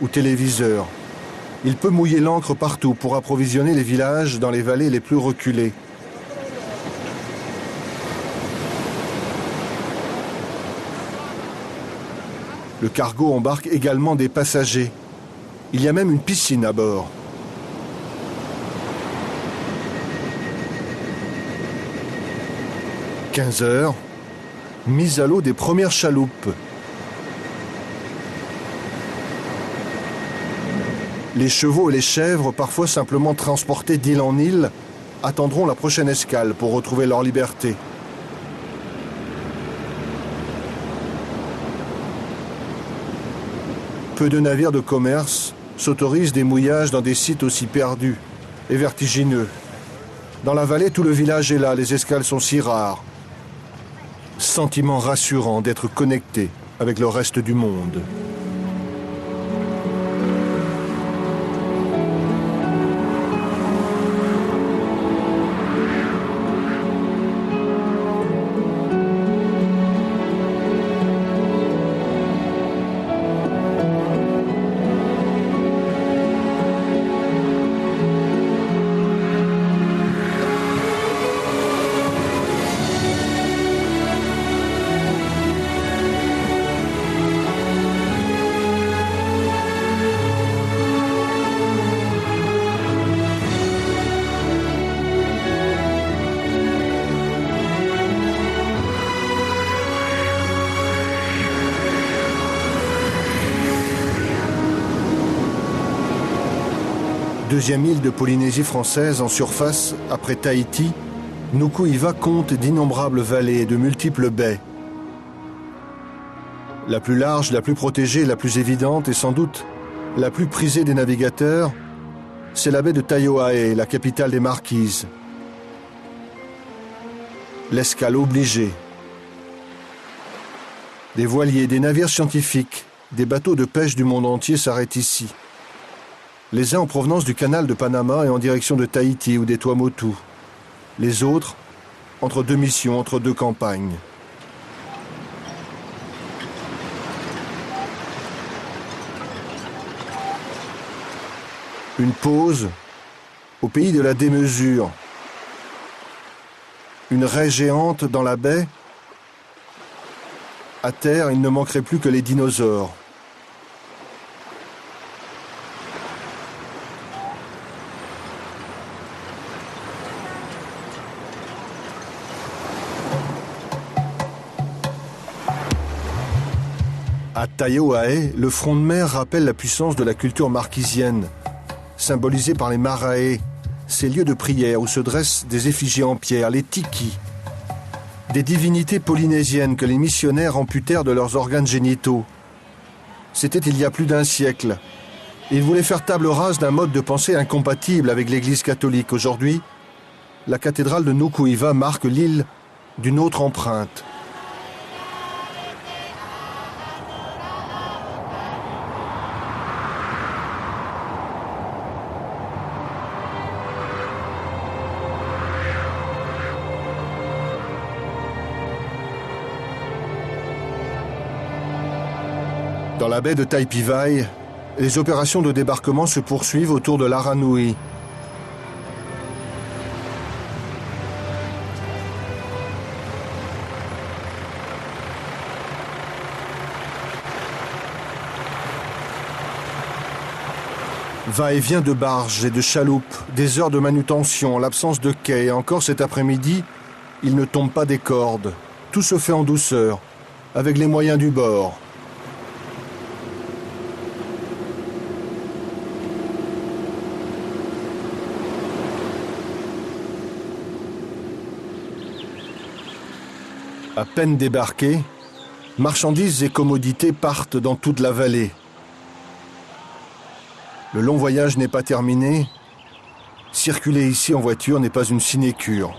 ou téléviseurs. Il peut mouiller l'ancre partout pour approvisionner les villages dans les vallées les plus reculées. Le cargo embarque également des passagers. Il y a même une piscine à bord. « 15 heures, mise à l'eau des premières chaloupes. Les chevaux et les chèvres, parfois simplement transportés d'île en île, attendront la prochaine escale pour retrouver leur liberté. Peu de navires de commerce s'autorisent des mouillages dans des sites aussi perdus et vertigineux. Dans la vallée, tout le village est là, les escales sont si rares. Sentiment rassurant d'être connecté avec le reste du monde. Deuxième île de Polynésie française en surface après Tahiti, Nuku'hiva compte d'innombrables vallées et de multiples baies. La plus large, la plus protégée, la plus évidente et sans doute la plus prisée des navigateurs, c'est la baie de Taiohae, la capitale des Marquises. L'escale obligée. Des voiliers, des navires scientifiques, des bateaux de pêche du monde entier s'arrêtent ici. Les uns en provenance du canal de Panama et en direction de Tahiti ou des Tuamotu. Les autres, entre deux missions, entre deux campagnes. Une pause au pays de la démesure. Une raie géante dans la baie. À terre, il ne manquerait plus que les dinosaures. À Taiohae, le front de mer rappelle la puissance de la culture marquisienne, symbolisée par les marae, ces lieux de prière où se dressent des effigies en pierre, les tikis, des divinités polynésiennes que les missionnaires amputèrent de leurs organes génitaux. C'était il y a plus d'un siècle. Ils voulaient faire table rase d'un mode de pensée incompatible avec l'Église catholique. Aujourd'hui, la cathédrale de Nuku'hiva marque l'île d'une autre empreinte. Dans la baie de Taipivai, les opérations de débarquement se poursuivent autour de l'Aranui. Va-et-vient de barges et de chaloupes, des heures de manutention, l'absence de quai, et encore cet après-midi, il ne tombe pas des cordes. Tout se fait en douceur, avec les moyens du bord. À peine débarqués, marchandises et commodités partent dans toute la vallée. Le long voyage n'est pas terminé. Circuler ici en voiture n'est pas une sinécure.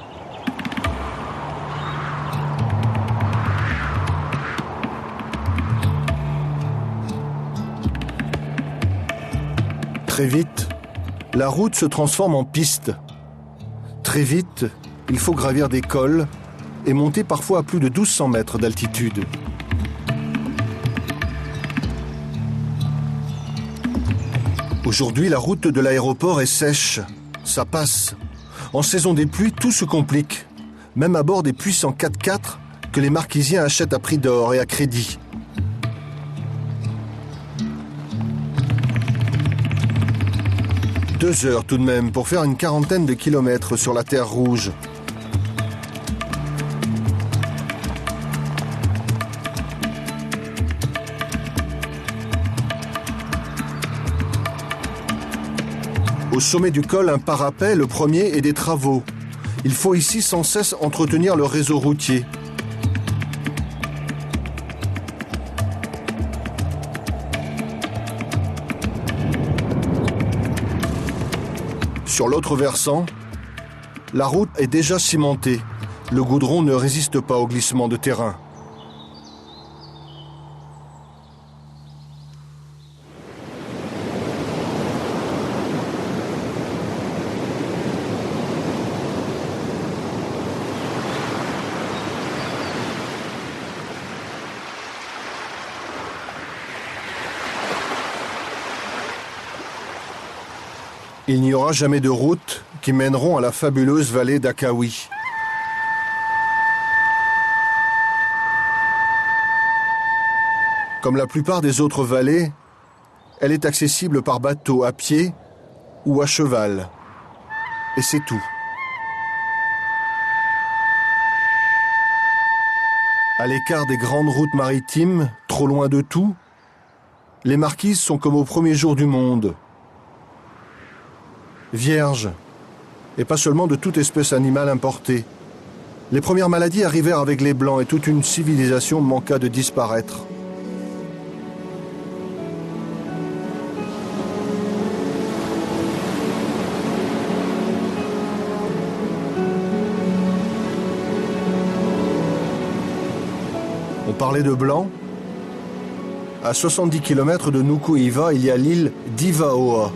Très vite, la route se transforme en piste. Très vite, il faut gravir des cols et monter parfois à plus de 1200 mètres d'altitude. Aujourd'hui, la route de l'aéroport est sèche. Ça passe. En saison des pluies, tout se complique. Même à bord des puissants 4x4 que les Marquisiens achètent à prix d'or et à crédit. Deux heures tout de même pour faire une quarantaine de kilomètres sur la terre rouge. Au sommet du col, un parapet, le premier, et des travaux. Il faut ici sans cesse entretenir le réseau routier. Sur l'autre versant, la route est déjà cimentée. Le goudron ne résiste pas au glissement de terrain. Il n'y aura jamais de routes qui mèneront à la fabuleuse vallée d'Akawi. Comme la plupart des autres vallées, elle est accessible par bateau, à pied ou à cheval. Et c'est tout. À l'écart des grandes routes maritimes, trop loin de tout, les Marquises sont comme au premier jour du monde. vierges, et pas seulement de toute espèce animale importée. Les premières maladies arrivèrent avec les Blancs et toute une civilisation manqua de disparaître. On parlait de Blancs. À 70 km de Nuku-Hiva, il y a l'île d'Ivaoa.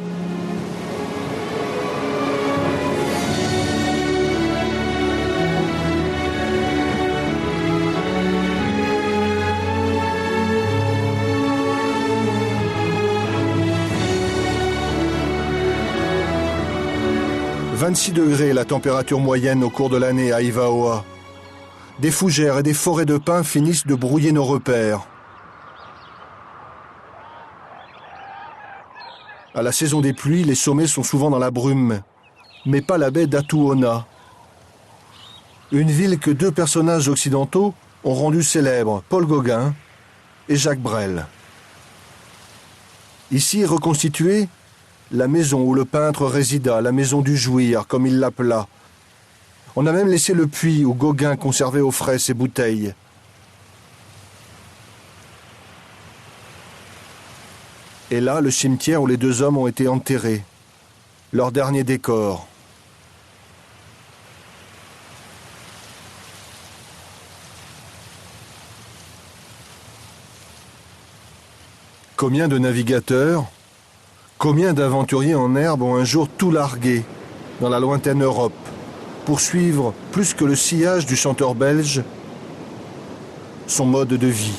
« 26 degrés la température moyenne au cours de l'année à Ivaoa. Des fougères et des forêts de pins finissent de brouiller nos repères. À la saison des pluies, les sommets sont souvent dans la brume, mais pas la baie d'Atuona. Une ville que deux personnages occidentaux ont rendue célèbre, Paul Gauguin et Jacques Brel. Ici reconstituée, la maison où le peintre résida, la maison du jouir, comme il l'appela. On a même laissé le puits où Gauguin conservait au frais ses bouteilles. Et là, le cimetière où les deux hommes ont été enterrés. Leur dernier décor. Combien de navigateurs, combien d'aventuriers en herbe ont un jour tout largué dans la lointaine Europe pour suivre, plus que le sillage du chanteur belge, son mode de vie.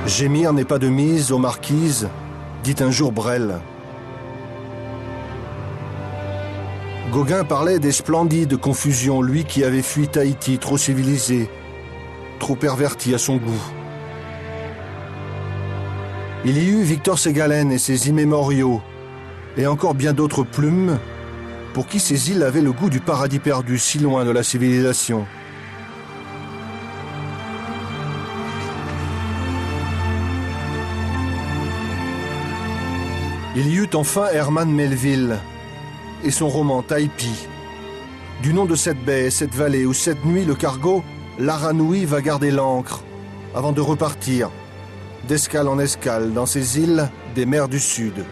Gémir n'est pas de mise aux marquises, dit un jour Brel. Gauguin parlait des splendides confusions, lui qui avait fui Tahiti, trop civilisé, trop perverti à son goût. Il y eut Victor Ségalen et ses immémoriaux, et encore bien d'autres plumes, pour qui ces îles avaient le goût du paradis perdu, si loin de la civilisation. Il y eut enfin Herman Melville et son roman Taipi. Du nom de cette baie et cette vallée où cette nuit le cargo L'Aranui va garder l'ancre avant de repartir d'escale en escale dans ces îles des mers du Sud.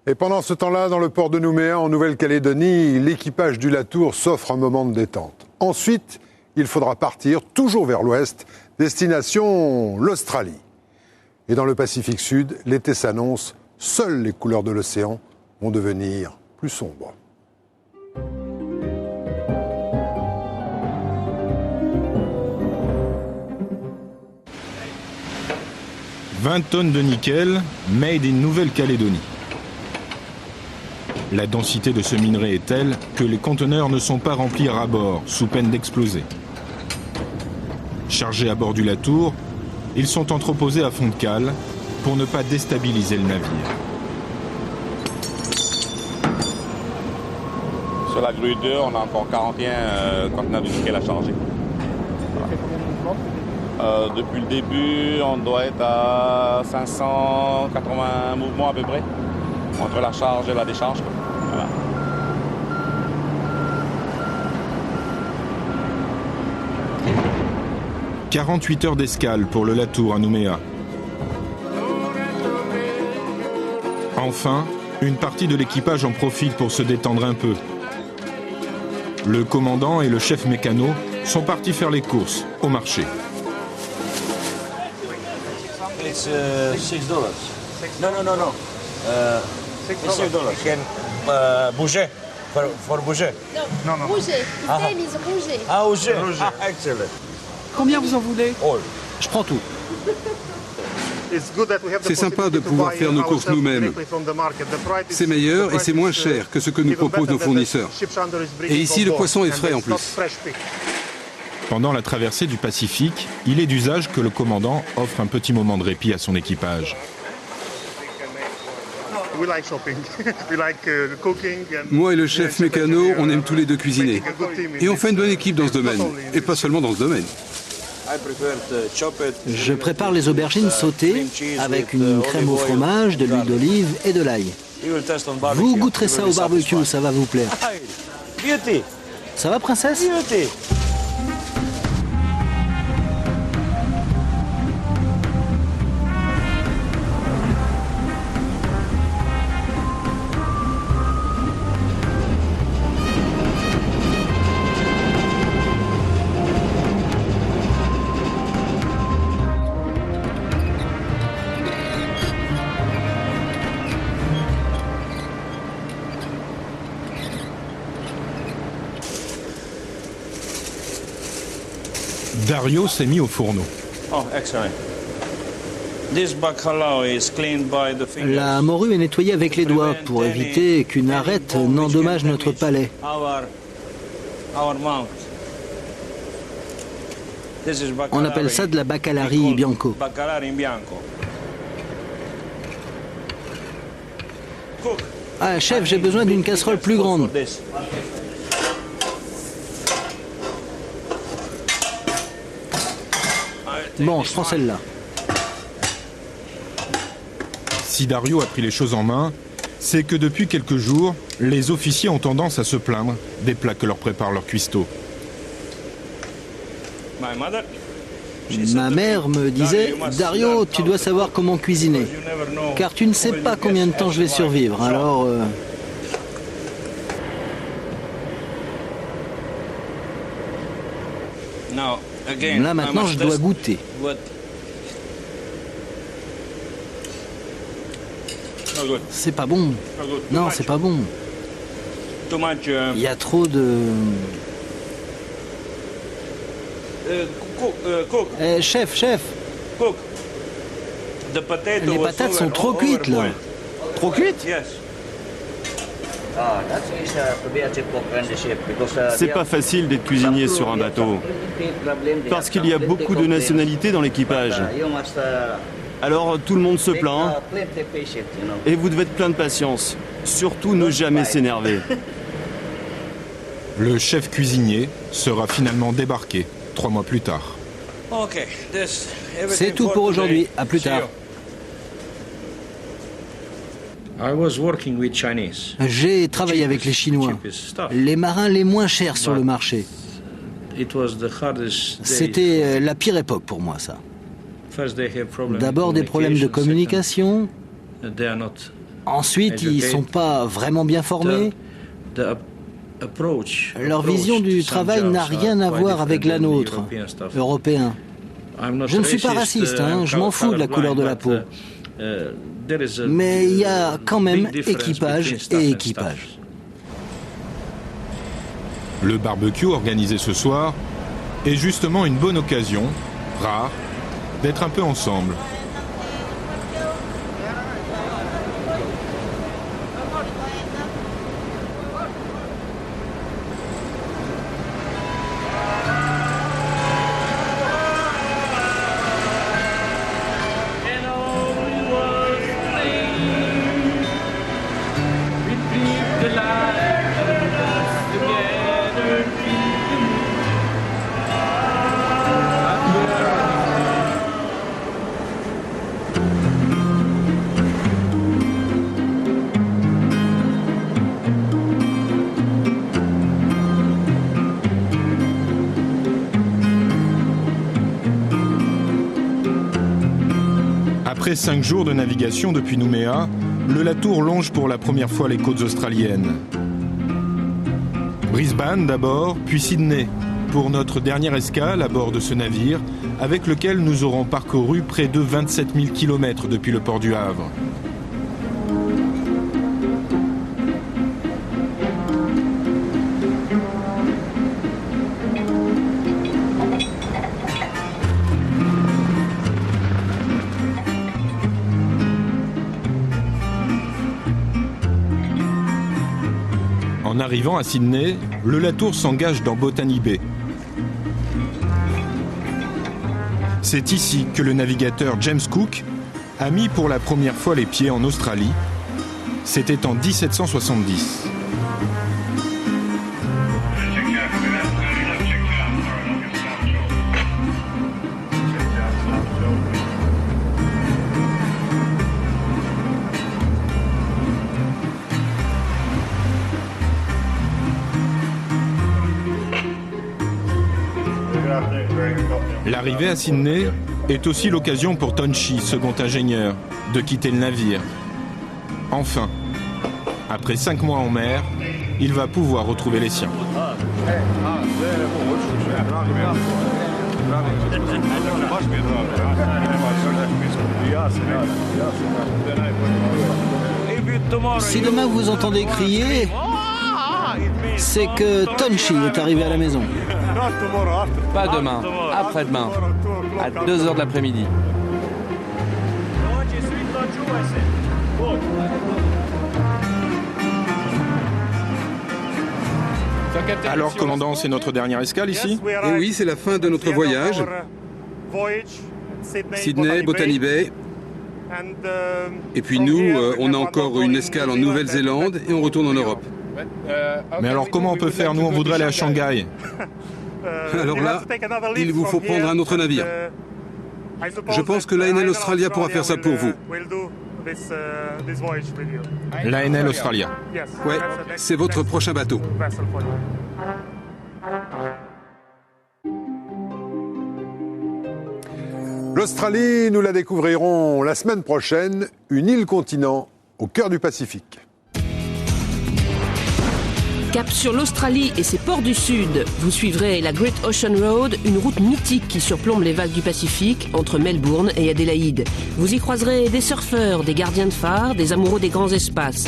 Et pendant ce temps-là, dans le port de Nouméa, en Nouvelle-Calédonie, l'équipage du Latour s'offre un moment de détente. Ensuite, il faudra partir, toujours vers l'ouest, destination l'Australie. Et dans le Pacifique Sud, l'été s'annonce, seules les couleurs de l'océan vont devenir plus sombres. « 20 tonnes de nickel, made in Nouvelle-Calédonie. La densité de ce minerai est telle que les conteneurs ne sont pas remplis à bord, sous peine d'exploser. Chargés à bord du Latour, ils sont entreposés à fond de cale pour ne pas déstabiliser le navire. Sur la grue 2, on a encore 41 conteneurs de nickel à charger. Voilà. Depuis le début, on doit être à 580 mouvements à peu près, entre la charge et la décharge. Voilà. « 48 heures d'escale pour le Latour à Nouméa. Enfin, une partie de l'équipage en profite pour se détendre un peu. Le commandant et le chef mécano sont partis faire les courses au marché. It's $6. No. $6. Bouger. For bouger. Non. Bouger. Bouger. Ah, bouger. Excellent. Combien vous en voulez? All. Je prends tout. C'est sympa de pouvoir faire nos courses nous-mêmes. C'est meilleur et c'est moins cher que ce que nous proposent nos fournisseurs. Et ici, le poisson est frais en plus. Pendant la traversée du Pacifique, il est d'usage que le commandant offre un petit moment de répit à son équipage. Moi et le chef mécano, on aime tous les deux cuisiner. Et on fait une bonne équipe dans ce domaine. Et pas seulement dans ce domaine. Je prépare les aubergines sautées avec une crème au fromage, de l'huile d'olive et de l'ail. Vous goûterez ça au barbecue, ça va vous plaire. Ça va, princesse ? Dario s'est mis au fourneau. La morue est nettoyée avec les doigts pour éviter qu'une arête n'endommage notre palais. On appelle ça de la Baccalari Bianco. Ah, chef, j'ai besoin d'une casserole plus grande. Bon, je prends celle-là. Si Dario a pris les choses en main, c'est que depuis quelques jours, les officiers ont tendance à se plaindre des plats que leur préparent leurs cuistots. Ma mère me disait, Dario, tu dois savoir comment cuisiner, car tu ne sais pas combien de temps je vais survivre, alors... Là maintenant je dois goûter. C'est pas bon. Non, c'est pas bon. Il y a trop de... Chef. Les patates sont trop cuites là. Trop cuites ? C'est pas facile d'être cuisinier sur un bateau, parce qu'il y a beaucoup de nationalités dans l'équipage. Alors tout le monde se plaint, et vous devez être plein de patience. Surtout ne jamais s'énerver. Le chef cuisinier sera finalement débarqué 3 mois plus tard. C'est tout pour aujourd'hui, à plus tard. J'ai travaillé avec les Chinois, les marins les moins chers sur le marché. C'était la pire époque pour moi, ça. D'abord des problèmes de communication, ensuite ils ne sont pas vraiment bien formés. Leur vision du travail n'a rien à voir avec la nôtre, européen. Je ne suis pas raciste, je m'en fous de la couleur de la peau. Mais il y a quand même équipage et équipage. Le barbecue organisé ce soir est justement une bonne occasion, rare, d'être un peu ensemble. Après 5 jours de navigation depuis Nouméa, le Latour longe pour la première fois les côtes australiennes. Brisbane d'abord, puis Sydney, pour notre dernière escale à bord de ce navire, avec lequel nous aurons parcouru près de 27 000 km depuis le port du Havre. En arrivant à Sydney, le Latour s'engage dans Botany Bay. C'est ici que le navigateur James Cook a mis pour la première fois les pieds en Australie. C'était en 1770. L'arrivée à Sydney est aussi l'occasion pour Tonchi, second ingénieur, de quitter le navire. Enfin, après 5 mois en mer, il va pouvoir retrouver les siens. Si demain vous entendez crier, c'est que Tonchi est arrivé à la maison. Pas demain, après-demain, à 2h de l'après-midi. Alors, commandant, c'est notre dernière escale ici? Et oui, c'est la fin de notre voyage. Sydney, Botany Bay. Et puis nous, on a encore une escale en Nouvelle-Zélande et on retourne en Europe. Mais alors comment on peut faire? Nous, on voudrait aller à Shanghai. Alors là, il vous faut prendre un autre navire. Je pense que l'ANL Australia pourra faire ça pour vous. L'ANL Australia. Ouais, c'est votre prochain bateau. L'Australie, nous la découvrirons la semaine prochaine, une île-continent au cœur du Pacifique. Cap sur l'Australie et ses ports du Sud. Vous suivrez la Great Ocean Road, une route mythique qui surplombe les vagues du Pacifique entre Melbourne et Adélaïde. Vous y croiserez des surfeurs, des gardiens de phare, des amoureux des grands espaces.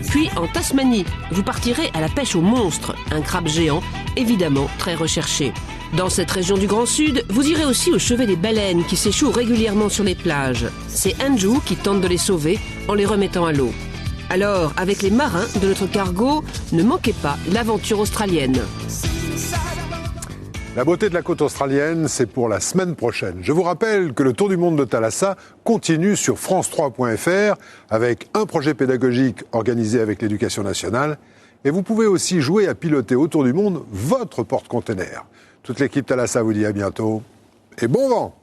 Puis en Tasmanie, vous partirez à la pêche aux monstres, un crabe géant, évidemment très recherché. Dans cette région du Grand Sud, vous irez aussi au chevet des baleines qui s'échouent régulièrement sur les plages. C'est Andrew qui tente de les sauver en les remettant à l'eau. Alors, avec les marins de notre cargo, ne manquez pas l'aventure australienne. La beauté de la côte australienne, c'est pour la semaine prochaine. Je vous rappelle que le Tour du monde de Thalassa continue sur France3.fr avec un projet pédagogique organisé avec l'Éducation nationale. Et vous pouvez aussi jouer à piloter autour du monde votre porte-container. Toute l'équipe Thalassa vous dit à bientôt et bon vent!